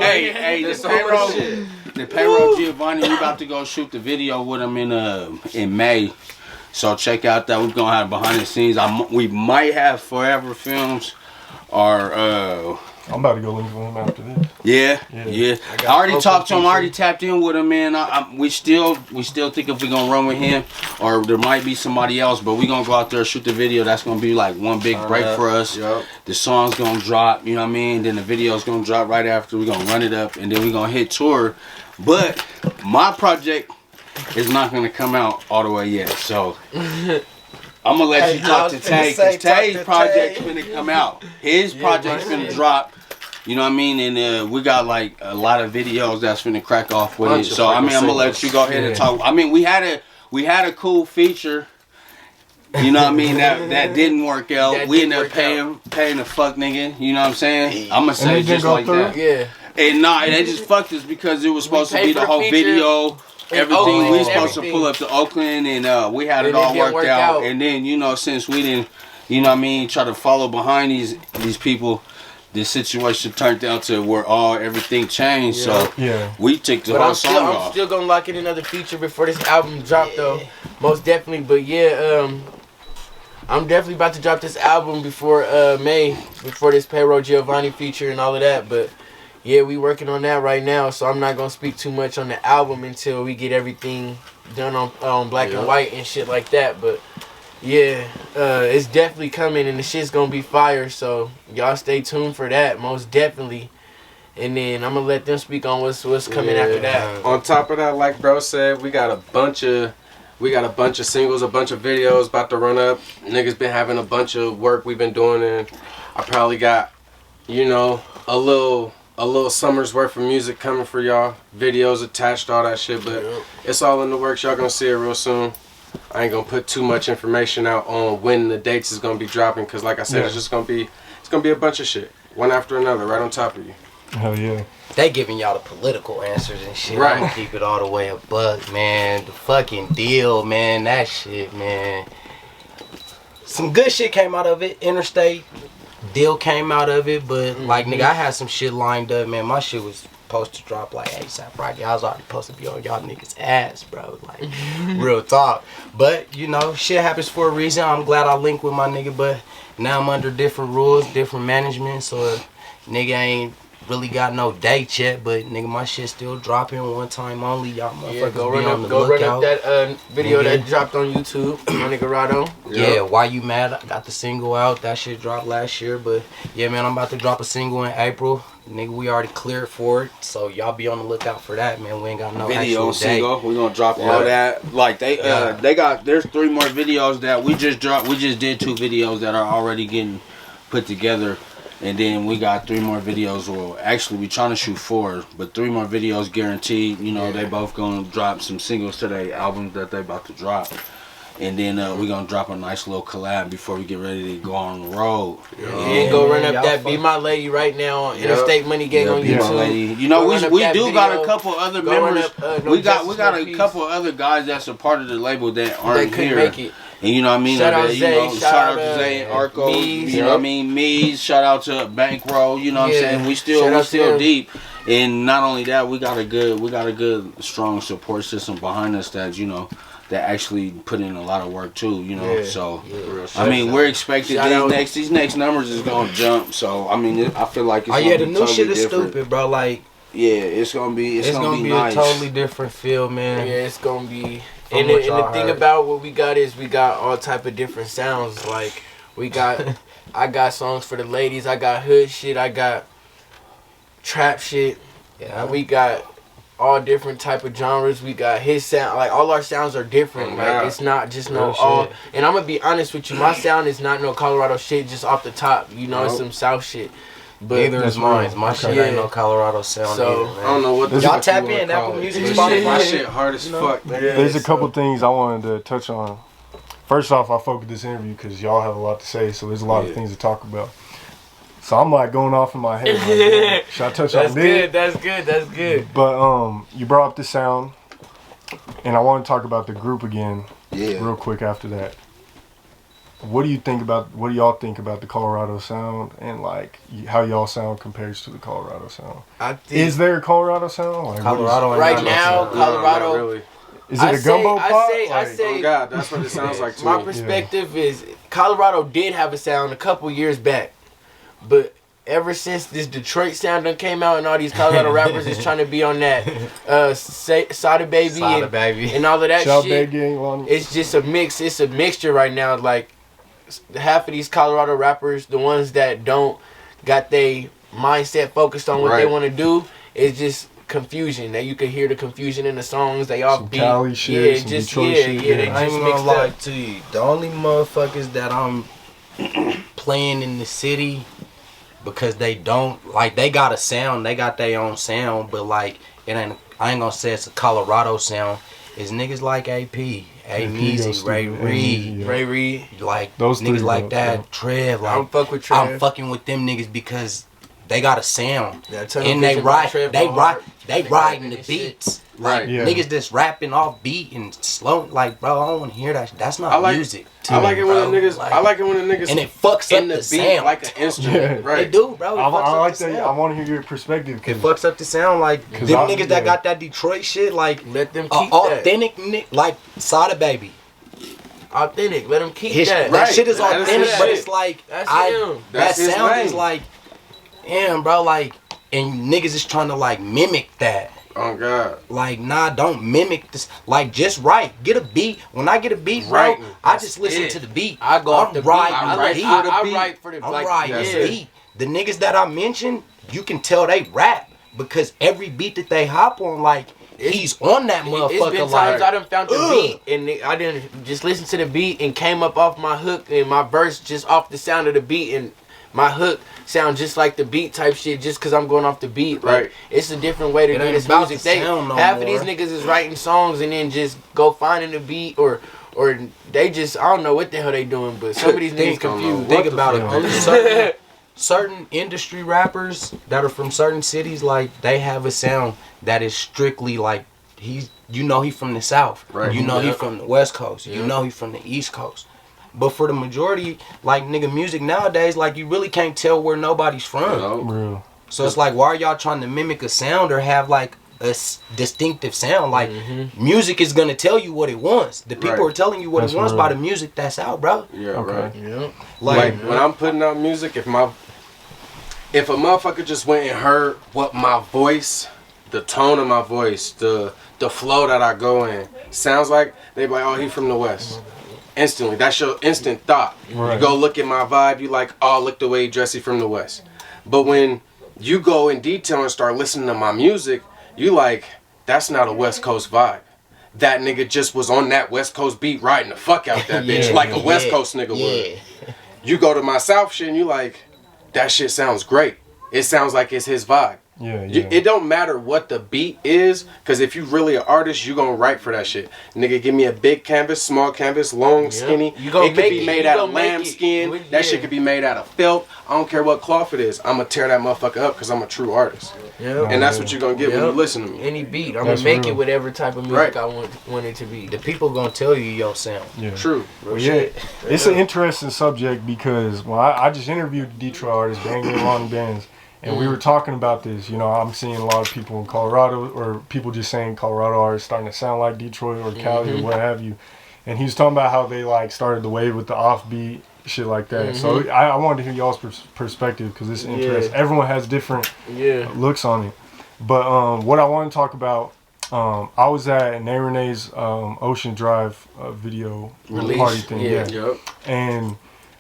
Hey, the payroll Giovanni. We about to go shoot the video with him in May. So check out that we're gonna have behind the scenes. We might have Forever Films or
I'm about to go link with him after this.
Yeah. I already talked to him. I already tapped in with him, man. We still think if we're gonna run with him, or there might be somebody else, but we gonna go out there, shoot the video. That's gonna be like one big break for us.
Yep.
The song's gonna drop, you know what I mean? Then the video's gonna drop right after. We're gonna run it up, and then we're gonna hit tour. But my project is not gonna come out all the way yet, so I'm gonna let you talk to Tay, because Tay's project's gonna come out. His project's gonna drop. You know what I mean? And we got like a lot of videos that's finna crack off with it. So I mean, I'm gonna let you go ahead and talk. I mean, we had a cool feature. You know what I mean? That didn't work out. We ended up paying the fuck nigga. You know what I'm saying? I'm gonna say just like that.
Yeah.
And they just fucked us because it was supposed to be the whole video. Everything we was supposed to pull up to Oakland, and we had it all worked out. And then, you know, since we didn't, you know what I mean, try to follow behind these people, the situation turned out to where everything changed. So we took the whole song off.
I'm still gonna lock in another feature before this album drop though, most definitely. But I'm definitely about to drop this album before May, before this Payroll Giovanni feature and all of that. But yeah, we working on that right now, so I'm not gonna speak too much on the album until we get everything done on black and white and shit like that. But yeah, it's definitely coming, and the shit's gonna be fire. So y'all stay tuned for that, most definitely. And then I'm gonna let them speak on what's coming after that.
On top of that, like bro said, we got a bunch of singles, a bunch of videos about to run up. Niggas been having a bunch of work we've been doing, and I probably got, you know, a little summer's worth of music coming for y'all. Videos attached, all that shit, but it's all in the works. Y'all gonna see it real soon. I ain't gonna put too much information out on when the dates is gonna be dropping, because like I said, it's gonna be a bunch of shit, one after another, right on top of you.
Hell yeah.
They giving y'all the political answers and shit.
Right.
I'm gonna keep it all the way a buck, man. The fucking deal, man. That shit, man. Some good shit came out of it. Interstate deal came out of it, but like nigga, I had some shit lined up, man. My shit was supposed to drop like ASAP Rocky. I was already supposed to be on y'all niggas ass, bro. Like real talk. But you know, shit happens for a reason. I'm glad I linked with my nigga, but now I'm under different rules, different management, so nigga ain't really got no date yet, but nigga, my shit still dropping one time only. Y'all motherfuckers
go
be
run
on
up,
the
go
lookout.
run up that video that dropped on YouTube, my nigga Rado.
Yeah, Why You Mad? I got the single out. That shit dropped last year, but yeah, man, I'm about to drop a single in April. Nigga, we already cleared for it, so y'all be on the lookout for that, man. We ain't got no
video
actual
single.
date.
We gonna drop all that. Like they got. There's 3 more videos that we just dropped. We just did 2 videos that are already getting put together. And then we got 3 more videos. Well, actually, we trying to shoot 4, but 3 more videos guaranteed. You know, they both gonna drop some singles to their albums that they about to drop. And then we gonna drop a nice little collab before we get ready to go on the road.
And go run up that Be My Lady right now on Interstate Money Gang on
Be My
YouTube.
Lady. You know, we do got a couple other members. We got a couple other guys that's a part of the label that aren't here.
Make it.
And you know what I mean?
Shout out Zay,
shout out to Zay and Arco.
Mees,
you know what I mean? Mees. Shout out to Bankroll. You know what I'm saying? We still deep. And not only that, we got a good strong support system behind us that, you know, that actually put in a lot of work too, you know. So I mean, we're expecting these next numbers is gonna jump. So I mean, I feel like it's gonna be
the new
totally
shit is
different.
stupid, bro. Like
it's gonna be nice.
A totally different feel, man.
Yeah, it's gonna be. And the thing about what we got is we got all type of different sounds. Like we got, I got songs for the ladies. I got hood shit. I got trap shit. Yeah, we got all different type of genres. We got his sound. Like all our sounds are different. Like it's not just no all. And I'm gonna be honest with you. My sound is not no Colorado shit just off the top. You know, it's some South shit. But
neither is mine. My shit ain't no Colorado sound either, man.
I don't know what
y'all tap in Apple Music, Spotify.
My shit hard as fuck, man.
There's a couple things I wanted to touch on. First off, I fuck with this interview because y'all have a lot to say, so there's a lot of things to talk about. So I'm like going off in my head. Like, should I touch on this?
That's good.
But you brought up the sound, and I want to talk about the group again. Real quick after that. What do y'all think about the Colorado sound and like how y'all sound compares to the Colorado sound? Is there a Colorado sound? Like,
Colorado
right now, Colorado.
No, really.
Is it a gumbo pot?
I say,
oh God, that's what it sounds like to
my
me.
perspective is Colorado did have a sound a couple years back, but ever since this Detroit sound done came out and all these Colorado rappers is trying to be on that Sada Baby and all of that shit. It's just a mix. It's a mixture right now. Like half of these Colorado rappers, the ones that don't got their mindset focused on what they want to do, it's just confusion. That you can hear the confusion in the songs. They all beat.
Cali shit,
yeah, just
Detroit
yeah,
shit,
yeah. They
I ain't
just
gonna
mixed
lie
up.
to you. The only motherfuckers that I'm playing in the city because they don't like they got a sound, they got their own sound, but like it ain't. I ain't gonna say it's a Colorado sound. It's niggas like AP, A-Meezy, Ray Reed,
Ray Reed,
like
those
niggas
three,
like
bro,
that.
yeah.
Trev, like
I'm fuck with Trev.
I'm fucking with them niggas because they got a sound
Yeah, tell them
and they
bitches about
ride,
Trev
they
on
ride,
hard.
they
They
riding
rapping
the
and shit.
beats.
Right.
Like
Yeah.
niggas just rapping off beat and slow. Like bro, I don't want to hear that. That's not music. To
I like
me,
it when
bro.
the niggas.
Like,
I like it when the niggas
and it fucks
in
up
the
the
beat
sound.
like an instrument.
Yeah.
Right.
They do, bro. It
I
fucks up
like
the
that.
sound.
I want to hear your perspective.
It
'cause
fucks up the sound. Like
'Cause
them
I-
niggas that got that Detroit shit. Like
Let them keep that.
authentic, like Sada Baby.
Authentic. Let them keep
His,
that.
that shit is
That's
authentic,
his
but
shit.
it's like
That's
that
him.
That's his
sound
lane.
is like, damn, bro. Like, and niggas is trying to like mimic that.
Oh God.
Like, nah, don't mimic this. Like, just write. Get a beat. When I get a beat, bro,
Writing.
I
That's
just listen
it.
to the beat.
I go off the beat.
riding
I
the
write
beat.
for the
I
beat.
write
for the
I'm
like,
riding
that's
the
it.
beat. The niggas that I mentioned, you can tell they rap because every beat that they hop on, like, he's on that
It's
motherfucker.
been times
Like,
I done found the beat and I didn't just listen to the beat and came up off my hook and my verse just off the sound of the beat and my hook sound just like the beat type shit just because I'm going off the beat. Like,
Right.
it's a different way to
It
do
ain't
this
about
music.
the sound no
Half
more.
of these niggas is writing songs and then just go finding the beat or they just I don't know what the hell they doing, but some of these niggas confused.
Think about it.
fuck?
Only certain industry rappers that are from certain cities, like they have a sound that is strictly like he's. You know he from the South.
Right.
You know he
Yeah.
from the West Coast. You
Yeah.
know he from the East Coast. But for the majority, like nigga, music nowadays, like you really can't tell where nobody's from.
You know?
real.
So it's like, why are y'all trying to mimic a sound or have like a distinctive sound? Like music is gonna tell you what it wants. The people
Right.
are telling you what
That's
it wants
real.
by the music that's out, bro.
Yeah.
Okay.
Right.
Yeah.
Like when I'm putting out music, if a motherfucker just went and heard what my voice, the tone of my voice, the flow that I go in sounds like, they be like, oh, he from the West. Instantly, that's your instant thought.
Right.
You go look at my vibe, you like, oh, look the way he dressed, he from the West. But when you go in detail and start listening to my music, you like, that's not a West Coast vibe. That nigga just was on that West Coast beat riding the fuck out that bitch like a West Coast nigga would. You go to my South shit and you like, that shit sounds great. It sounds like it's his vibe.
Yeah,
You-
yeah.
It don't matter what the beat is, because if you really an artist, you gonna write for that shit. Nigga, give me a big canvas, small canvas, long, skinny.
You gonna
it could
make
be
it.
made
You
out
gonna
of
make
lamb
it.
skin.
With-
That shit
yeah.
could be made out of felt. I don't care what cloth it is. I'm gonna tear that motherfucker up because I'm a true artist.
Yeah.
And that's what you're gonna get when you
Yep.
listen to me.
Any beat. I'm
That's
gonna make
real.
it whatever type of music
Right.
I want it to be.
The people gonna tell you your sound.
Yeah.
True.
Real
Yeah,
shit.
it's an interesting subject because I just interviewed a Detroit artist, Banger and Lonnie Bands, and we were talking about this. You know, I'm seeing a lot of people in Colorado, or people just saying Colorado artists starting to sound like Detroit or Cali or what have you. And he was talking about how they like started the wave with the offbeat shit like that. So I wanted to hear y'all's perspective because it's interesting. Everyone has different
Yeah.
looks on it. But what I want to talk about, I was at Nay Renee's Ocean Drive video
Release,
party thing.
yeah.
Yep.
And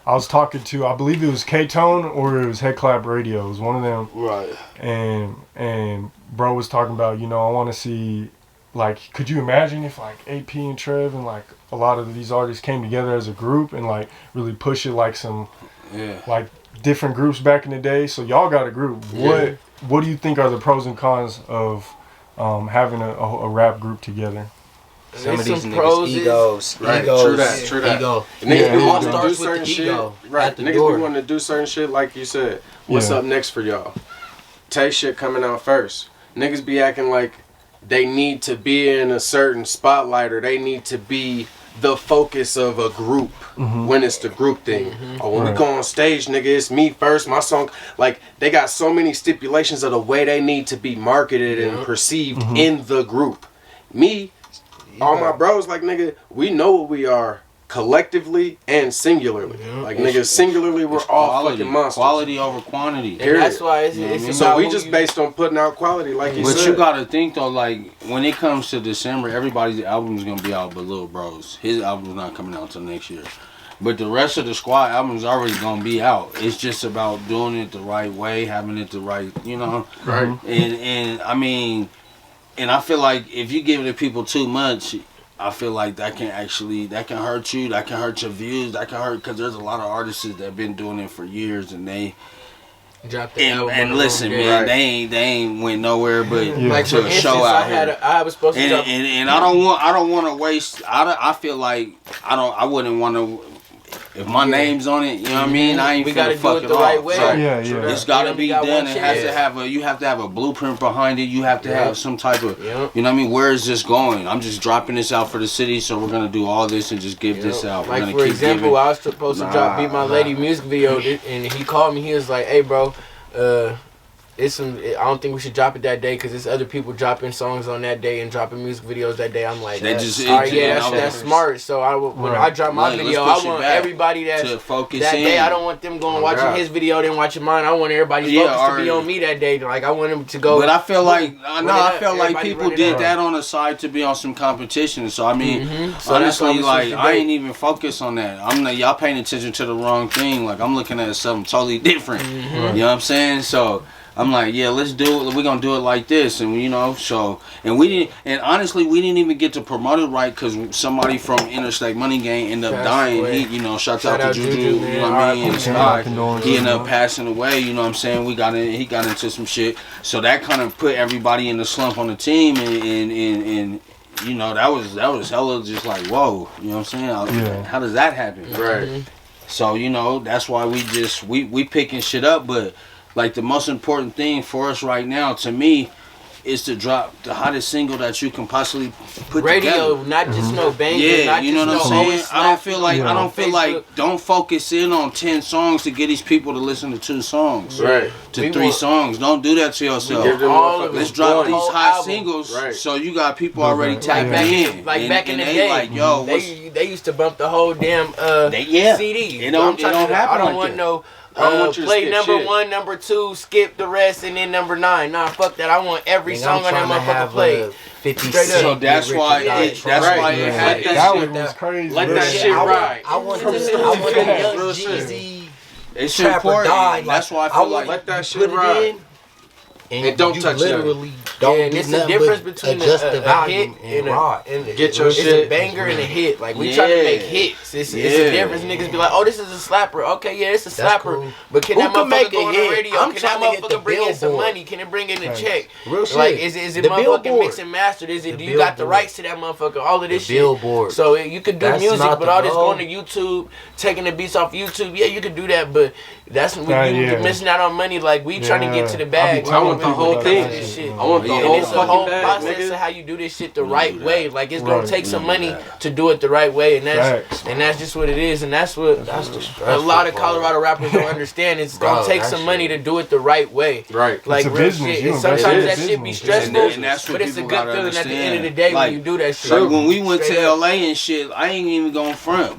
I was talking to, I believe it was K-Tone or it was Head Clap Radio. It was one of them.
Right.
And bro was talking about, you know, I want to see, like, could you imagine if like AP and Trev and like a lot of these artists came together as a group and like really push it like some like different groups back in the day? So y'all got a group. What do you think are the pros and cons of having a rap group together?
Some of
There's
these
some pros
niggas
is-
egos,
Right,
egos,
true that, true that.
ego.
Niggas
Yeah,
be
it all
wanting to do
starts with
certain
the
shit.
ego
Right.
at the
Niggas
door.
be wanting to do certain shit like you said. What's
Yeah.
up next for y'all? Tay shit coming out first. Niggas be acting like they need to be in a certain spotlight or they need to be the focus of a group when it's the group thing. Or when we
Right.
go on stage, nigga, it's me first, my song. Like, they got so many stipulations of the way they need to be marketed and perceived in the group. Me, all my bros, like, nigga, we know what we are collectively and singularly. Like niggas, singularly, we're all fucking monsters.
Quality over quantity.
And that's why it's
so we just based on putting out quality, like you said.
But you gotta think though, like when it comes to December, everybody's album is gonna be out, but Lil Bro's. His album's not coming out until next year. But the rest of the squad albums already gonna be out. It's just about doing it the right way, having it the right, you know.
Right.
And I mean, and I feel like if you give the people too much, I feel like that can hurt you, that can hurt your views, that can hurt, because there's a lot of artists that have been doing it for years and they and listen, man, they ain't went nowhere but
like
to a show out here.
I was supposed to drop,
and I don't want to waste. I feel like I wouldn't want to. If my name's on it, you know what I mean? I ain't finna fuck it
right
off.
way.
So
It's
gotta be done. It has to have you have to have a blueprint behind it. You have to have some type of, you know what I mean? Where is this going? I'm just dropping this out for the city, so we're gonna do all this and just give this out. We're
like
gonna
for
keep
example,
giving.
I was supposed to drop "Beat My Lady" music video, and he called me. He was like, "Hey, bro, I don't think we should drop it that day because there's other people dropping songs on that day and dropping music videos that day." I'm like, that's smart. So when I drop my video, I want everybody that's
to focus
that
in.
day. I don't want them going watching his video, then watching mine. I want everybody's focus to be on me that day. Like I want them to go.
But I feel like I felt like people did that on the side to be on some competition. So I mean,
So
honestly, like I ain't even focused on that. Y'all paying attention to the wrong thing. Like I'm looking at something totally different. You know what I'm saying? So I'm like, yeah, let's do it. We're gonna do it like this, and you know, so and honestly, we didn't even get to promote it right because somebody from Interstate Money Gang ended up dying. He, you know, shout out to Juju, you know what I mean, and Sky. He ended up passing away. You know what I'm saying? He got into some shit, so that kind of put everybody in the slump on the team, and you know, that was hella just like, whoa, you know what I'm saying? How does that happen?
Right.
So you know, that's why we picking shit up, but. Like the most important thing for us right now, to me, is to drop the hottest single that you can possibly put
radio,
together.
not just no banger.
Yeah,
not
you know
just
what I'm
no
saying? I don't feel like don't focus in on 10 songs to get these people to listen to 2 songs.
Right.
To 3 songs. Don't do that to yourself. Let's drop these hot singles so you got people already tapping in.
Like back in the day,
like, yo,
they used to bump the whole damn CD.
It don't happen.
I don't want no play number 1, number 2, skip the rest, and then number 9. Nah, fuck that. I want every song on that motherfucker played.
50
So that's why it had
that was crazy.
Let that shit ride.
I want a young Jeezy.
It's
Trapper
important.
died.
That's why I feel like
let that shit ride. And don't touch
literally
that.
Don't
and
do
it's the
nothing
difference
but
between
adjust
a
the volume
hit
and
get your
it's
shit.
a banger and a hit. Like we trying to make hits. It's a difference. Niggas be like, oh, this is a slapper. Okay, yeah, it's a slapper.
Cool.
But can
Who
that
can make
motherfucker go on
a
the
hit?
radio?
I'm
Can that
trying to get the
motherfucker bring in some
billboard.
money? Can it bring in a check?
Real shit.
Like is it
The
motherfucking
billboard.
mixed and mastered? Is it
The
do you got the
billboard.
rights to that motherfucker? All of this shit.
Billboard.
So you could do
That's
music,
not
but
the
all this
goal.
going to YouTube, taking the beats off YouTube. Yeah, you could do that, but that's when you're missing out on money. Like we trying to get to the bag.
I want the whole thing. I want the whole
And it's a
fucking
whole
bag,
process
nigga.
of how you do this shit the right way. Like it's gonna take some money to do it the right way, and that's just what it is, and that's what a lot of Colorado rappers don't understand. It's gonna take some money to do it the right way.
Right.
Like
It's a
real
business.
shit.
You
And sometimes
invest
that
in
shit be
business.
stressful,
And that's what
but it's a
people
good
gotta
feeling at the end of the
understand.
day
Like,
when you do that shit.
Like when we went
Straight
to
up.
LA and shit, I ain't even going front.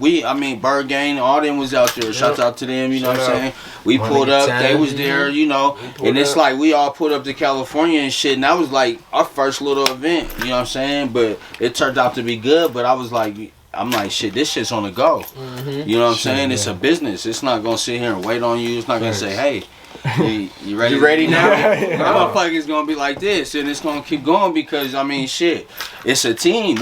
Bird Gang, all them was out there. Shouts out to them, you know what I'm saying? We pulled up, they was there, you know. And it's like we all pulled up to California and shit, and that was like our first little event, you know what I'm saying? But it turned out to be good, but I'm like, shit, this shit's on the go. You know what I'm saying? It's a business. It's not gonna sit here and wait on you. It's not gonna say, hey, you ready?
You ready now?
Motherfuckers gonna be like this, and it's gonna keep going because I mean, shit, it's a team.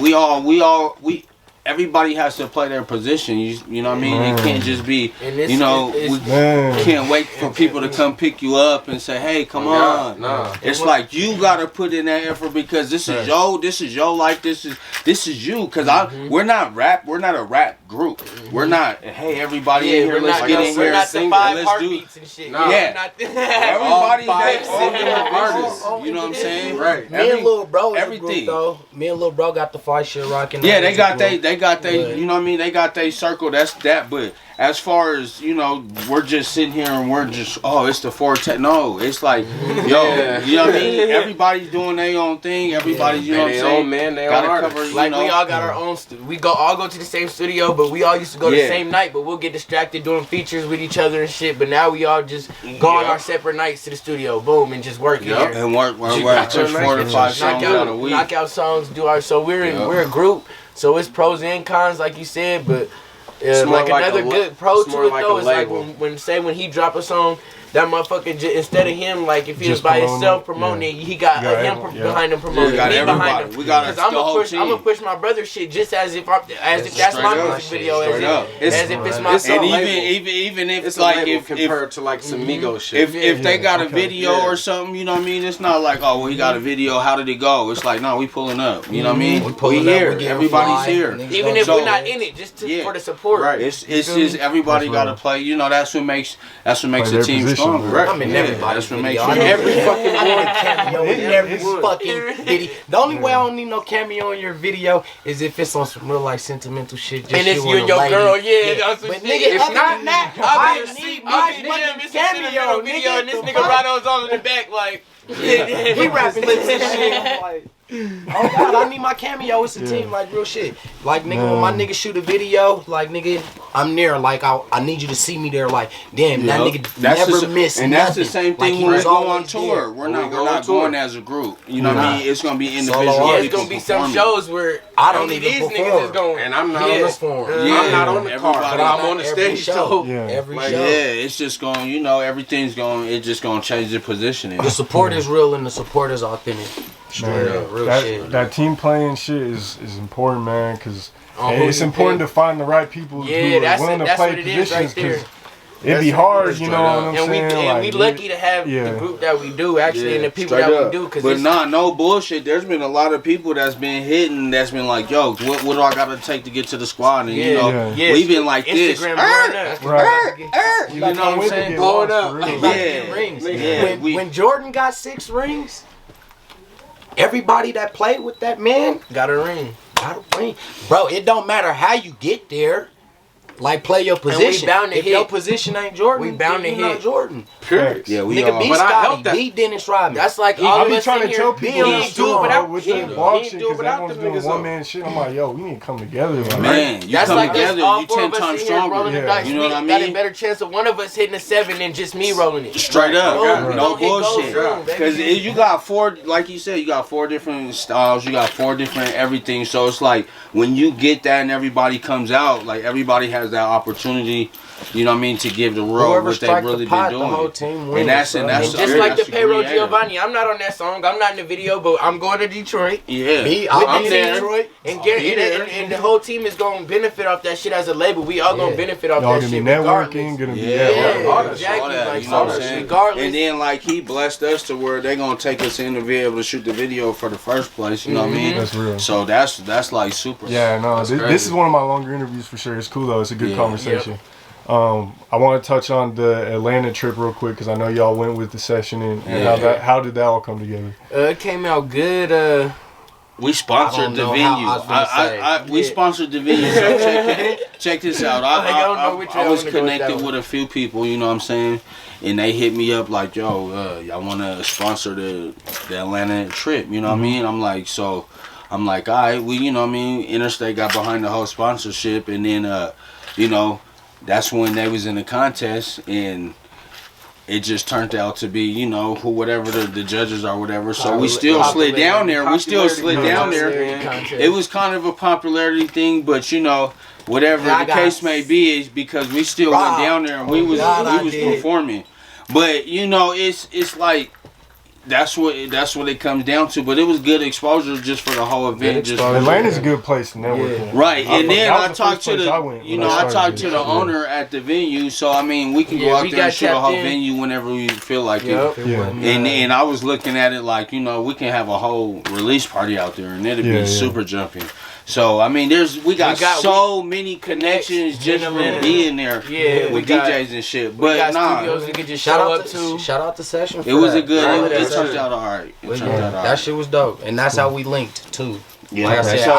Everybody has to play their position. You know what I mean? It can't just be, you know, we can't wait for people to come pick you up and say, hey, come on.
Nah.
It's like you gotta put in that effort because this is your life. This is you. Cause we're not a rap group. We're not. Hey, everybody in here, let's get in here and sing. Let's do.
And shit.
Nah.
Yeah. Everybody's that singular artist. You know what I'm saying?
Right.
Me and Lil Bro is
everything.
a group, though. Me and Lil Bro got the 5 shit rocking.
Yeah, they got they, you know what I mean? They got they circle. That's that. But as far as, you know, we're just sitting here and we're just, oh, it's the Forte. No, it's like, yo, you know what I mean? Everybody's doing their own thing. Everybody's, you know what I'm saying?
Man, they
gotta cover,
like, we all got our own. We all go to the same studio, but we all used to go the same night. But we'll get distracted doing features with each other and shit. But now we all just go on our separate nights to the studio, boom, and just work here
and work 4 to 5 songs out a week.
Knock out songs, do our. So we're a group. So it's pros and cons, like you said, but. Like another good pro to it though is like when he drop a song, that motherfucker instead of him, like if he was by himself promoting it, he got him behind him promoting it, me behind him.
We got
I'm gonna push my brother's shit just as if that's my music video, as if it's my song.
And even if
it's
like
if compared to like some Migos shit,
if they got a video or something, you know what I mean. It's not like, oh well, he got a video. How did it go? It's like, no, we pulling up. You know what I mean? We here. Everybody's here.
Even if we're not in it, just for the support.
Right. It's just everybody got to play. You know, that's what makes the team stronger. Right.
I'm in everybody's video.
Every
fucking cameo in every fucking video. The only way I don't need no cameo in your video is if it's on some real like sentimental shit. Just
and it's you and your girl,
But nigga, if not that, I need my
fucking cameo video, and this nigga Rado's all in the back like.
He rapping lips and shit. Like, oh God, I need my cameo. It's a team, like real shit. Like nigga, when my nigga shoot a video, like nigga, I'm there. Like I need you to see me there. Like damn, that nigga never miss.
And that's the same thing when we go on tour. We're not going as a group. You know what I mean? It's gonna be individual.
It's gonna be some shows where
I don't even
these niggas is going,
and I'm not on the floor. I'm not on the car, but I'm on the stage. So
every show,
it's just going. You know, everything's going. It's just gonna change the positioning.
The support is real and the support is authentic. Straight up, real shit.
That team playing shit is important, man, because it's important to find the right people who are willing to play positions. Because it'd be hard, you know what I'm saying?
And we lucky to have the group that we do, actually, and the people that we do.
But no bullshit. There's been a lot of people that's been hitting, that's been like, yo, what do I got to take to get to the squad? And, you know, we've been like this.
Instagram
You know what I'm saying?
Blowing up. When Jordan got 6 rings, everybody that played with that man
got a ring.
Bro, it don't matter how you get there. Like, play your position.
We bound to
if
hit.
your position ain't Jordan,
we bound to
hit.
Not
Jordan.
Period. Yeah, we
nigga, beat Scotty, beat Dennis Rodman.
That's like all of us
trying to tell people
he do it without
with that blog shit, because everyone's doing one-man shit. I'm like, yo, we need to come together. Like,
man, you
that's
come
like
together, you 10 times stronger.
You know what I mean? Got a better chance of one of us hitting a 7 than just me rolling it.
Straight up. No bullshit. Because you got 4, like you said, you got 4 different styles. You got 4 different everything. So it's like, when you get that and everybody comes out, like, everybody has that opportunity. You know what I mean, to give the world what they've really been doing.
The whole team wins,
and that's
just like the payroll Giovanni. I'm not on that song. I'm not in the video, but I'm going to Detroit.
Yeah,
I'm there. Detroit, and the whole team is going to benefit off that shit as a label. We all going to benefit off that shit.
Networking, gonna be
exactly. Regardless.
And then like he blessed us to where they gonna take us in to be able to shoot the video for the first place. You know what I mean?
That's real.
So that's like super.
Yeah, no, this is one of my longer interviews for sure. It's cool though. It's a good conversation. Yep. I want to touch on the Atlanta trip real quick because I know y'all went with the session and how did that all come together?
It came out good.
We sponsored the venue. We sponsored the venue. So check this out. I was connected with a few people, you know what I'm saying? And they hit me up like, yo, y'all want to sponsor the Atlanta trip, you know what I mean? I'm like, all right, you know what I mean? Interstate got behind the whole sponsorship, and then, you know, that's when they was in the contest, and it just turned out to be, you know, whatever the judges are, whatever. So we still slid down there. It was kind of a popularity thing, but you know, whatever the case may be, is because we still went down there and we was performing. But you know, it's like. That's what it comes down to, but it was good exposure just for the whole event.
Atlanta's a good place to network.
Right, and then I talked to the owner at the venue, so I mean we can go out there and shoot a whole venue whenever we feel like it. And I was looking at it like, you know, we can have a whole release party out there and it'd be super jumping. So I mean, we got so many connections just from being there with DJs and shit. But
studios we could just shout
out to Session.
It was a good. It turned out alright.
That shit was dope, and that's how we linked too.
Yeah,
Like I said,
so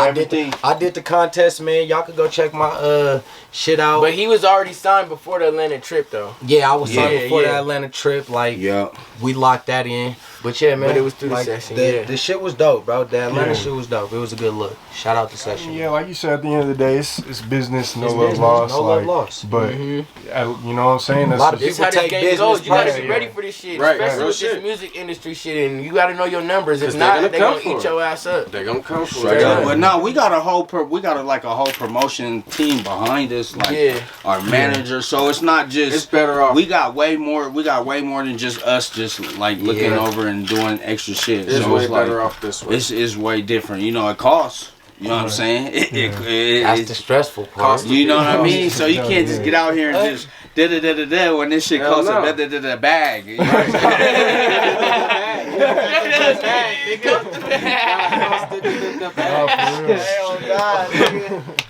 I did the contest, man. Y'all could go check my shit out.
But he was already signed before the Atlanta trip, though.
Yeah, I was signed before
yeah.
the Atlanta trip. Like,
yeah.
we locked that in. But yeah, man.
But it was through
like,
the session,
the shit was dope, bro. The Atlanta
Yeah.
shit was dope. It was a good look. Shout out to Session.
Yeah, like you said, at the end of the day, it's business, no
It's
love
business,
lost.
no love lost.
But you know what I'm saying? That's
A lot of
This
just,
how
people
this
take
game
business
goes. You gotta be
personally.
ready for this shit,
Right,
especially
real
with
shit.
this music industry shit, and you gotta know your numbers. If
'Cause
not,
they
they
gonna
gonna
come
eat
for
your ass up.
They gonna come for
Straight
it.
up.
But no, we got a whole like a whole promotion team behind us, like
Yeah.
our manager. So it's not just
It's better off.
we got way more than just us just like looking
Yeah.
over and doing extra shit.
It's
So
way
it's like
better off this way.
it's way different. You know, it costs. You know what I'm saying?
That's the stressful part.
Cost-
You know what I mean? So you
Yeah,
can't just
yeah.
get out here and just da when this shit
Hell
costs
no.
a bag. You know what I'm saying?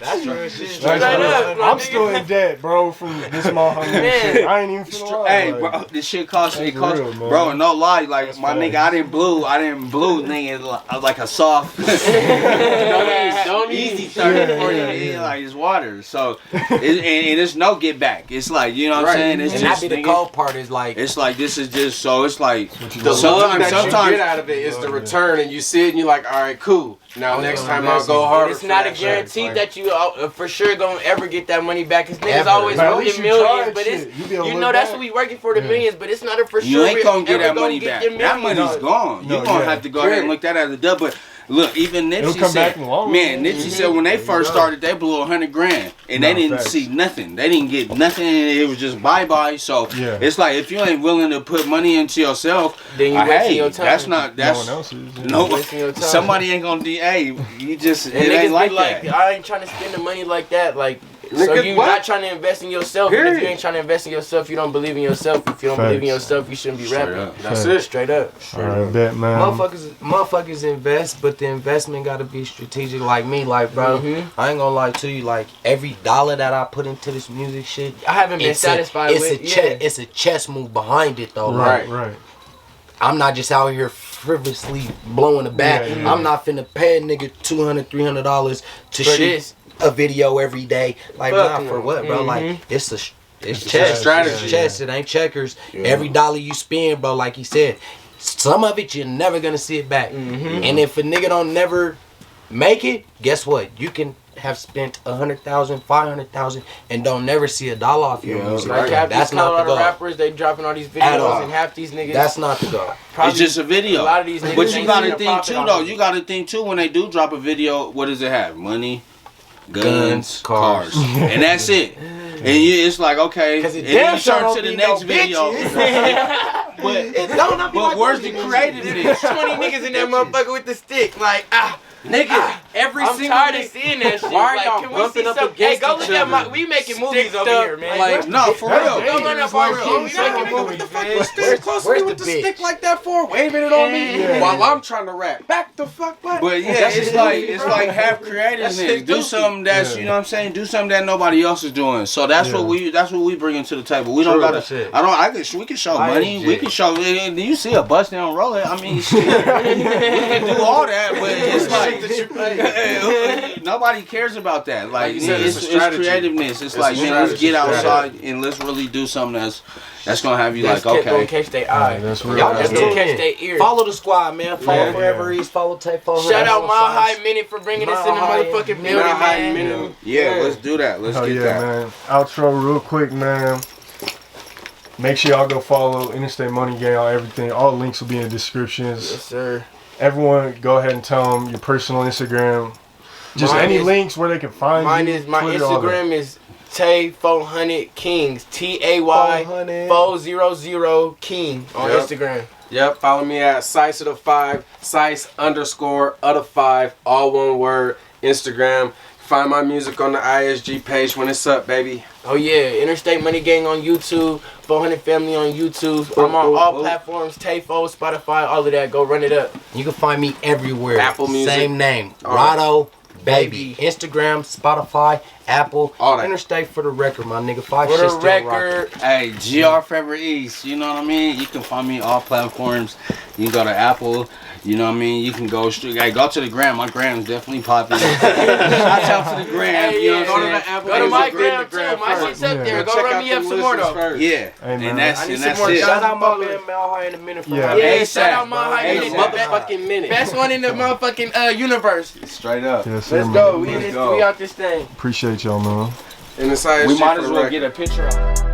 That's real shit.
Straight up, my
I'm
nigga.
still in debt, bro, from this Motherfucker
Man.
shit. I ain't even finna lie.
Hey,
like,
bro, this shit costs. It
That's
costs,
real, man.
bro. No lie, like my
facts.
nigga, I didn't blue, nigga, like a soft.
Don't
easy
eat.
30, 40, nigga, like it's water. So, and it's no get back. It's like, you know what I'm
Right.
saying? It's
And that
just
be the
nigga,
cold part is like,
it's like this is just so. It's like
The love that you get out of it is the return, and you see it and you're like, all right, cool. Now next time I'll go harder.
It's not a
for that
guarantee
shit.
that you for sure gonna ever get that money back. Cause niggas
Ever.
always
But at
wanting
least you
millions,
tried
but
shit.
it's
You be able to
you
look
know that's
back.
what we working for the millions, but it's not a for
you
sure.
ain't gonna get
ever
that
gonna
money
get
back.
them
That
millions.
money's gone.
No,
You gonna
yeah.
have to go ahead and look that as a dub. But look, even
It'll
Nipsey
come back
said,
in the long
man,
run.
Nipsey said when they first started, they blew $100 grand, and they
No,
didn't
facts.
see nothing. They didn't get nothing. It was just bye. So
Yeah.
it's like if you ain't willing to put money into yourself,
Then you
hey,
wasting your time.
that's not
no
that's
one else is. Yeah.
no.
Wasting your time.
Somebody ain't gonna do. Hey, you just
And
it
niggas
ain't
be
like
like,
that.
I ain't trying to spend the money like that. Like, so
Nigga,
you
what?
not trying to invest in yourself. And if you
Period.
ain't trying to invest in yourself, you don't believe in yourself. If you don't believe in
Facts.
yourself, you shouldn't be
Straight
rapping.
up.
That's
Right.
it.
Straight up.
All right, bet, man.
motherfuckers invest, but the investment gotta be strategic. Like me, like bro, I ain't gonna lie to you. Like every dollar that I put into this music shit,
I haven't been satisfied with.
It's a chess move behind it though.
Right,
Like,
right.
I'm not just out here frivolously blowing the back.
Yeah, yeah.
I'm not finna pay a nigga $200, $300 to
For
shoot
this.
a video every day. Like,
Fuck
nah, for
no.
what, bro? Like, it's
It's
chess.
strategy.
It's chess. It ain't checkers. Every dollar you spend, bro, like he said, some of it you're never gonna see it back. And if a nigga don't never make it, guess what? You can have spent 100,000, 500,000, and don't never see a dollar off your music.
Like half
That's
these
not the
Colorado
goal.
rappers, they dropping all these
At
videos,
all.
and half these niggas.
That's not the goal.
probably
It's just a video.
A lot of these niggas
But you
ain't
gotta
seen a
think
profit
too,
off
though.
of it.
You gotta think too when they do drop a video. What does it have? Money, guns,
Guns,
cars,
cars.
and that's it. And it's like okay,
'Cause it
and then
damn
you
sure
turn
don't
to the
be
next
no
video. but
It don't not be
but
like
where's
that.
the creativeness,
20 niggas in that motherfucker with the stick, like
nigga?
Every
I'm
single
tired of
nigga-
seeing that shit.
Why are
like,
y'all
can we
bumping
see
up
some? Hey,
against
go
each
look at my.
other?
We making movies
Sticked
over
up,
here, man.
like,
No, for
That's
real.
dangerous.
Go run up
Like,
on
yo,
King. We
son,
making
what
movies,
the fuck
man.
You stand close to me with the
bitch?
stick like that for, waving it on me
Yeah.
while I'm trying to rap. Back the fuck back.
But yeah,
That's
it's
just
like
goofy,
it's
bro.
like have
That
creativeness.
shit
Do
goofy.
something that's you know what I'm saying. Do something that nobody else is doing. So that's
Yeah.
what we bringing to the table. We don't
True,
gotta.
that's it.
We can show
I
money.
legit.
We can show. Do you see a bust down roller? I mean, shit. We can do all that, but it's like nobody cares about that. Like
you said,
it's
it's a strategy.
creativeness. It's like
a
man, let's
strategy.
get outside and let's really do something that's gonna have you like
Gonna
okay.
catch their eye.
That's real.
Y'all
That's
just
gonna
tune
catch
in.
their ear.
Follow the squad, man. Follow
Yeah.
Forever East. Follow Tape. Follow
Shout out
Mile
Mile High Minute for bringing us in the
Mile High
motherfucking
Minute.
building,
Mile High
man.
Minute.
Yeah, let's do that. Let's
Hell
get
yeah,
that.
man. Outro real quick, man. Make sure y'all go follow Interstate Money Gang on everything. All links will be in the descriptions.
Yes, sir.
Everyone, go ahead and tell them your personal Instagram. Just
Mine
any
is-
links where they can find
Mine
you.
is my
Twitter, all that.
Instagram is Tay400 Kings. TAY 400 King on
Yep.
Instagram.
Yep, follow me at Sice of the 5, Sice_of the 5, all one word, Instagram. Find my music on the ISG page when it's up, baby.
Oh yeah, Interstate Money Gang on YouTube, 400 Family on YouTube. I'm on all platforms, Tay4, Spotify, all of that. Go run it up.
You can find me everywhere.
Apple Music.
Same name.
All right.
Rado Baby. Instagram, Spotify, Apple.
All that.
Interstate for the record, my nigga. Five
For
shit
the
still rocking.
record,
Hey, GR Forever East, you know what I mean? You can find me all platforms. You can go to Apple, You know what I mean? You can go straight. Hey, go to the gram. My gram's definitely popping. Shout out to the gram. You know what I'm saying?
Go to my gram too. My shit's up there. Go run me up some more though.
Yeah.
Hey,
And that's it.
Shout out my man Mel High in a minute for
Yeah.
Yeah, shout out my high minute.
Motherfucking minute.
Best one in the motherfucking universe.
Straight up.
Yes, sir,
Let's
man.
go. We
Let's go.
out this thing.
Appreciate y'all, man.
And the science
We
shit
might
for
as
the
well
record.
get a picture.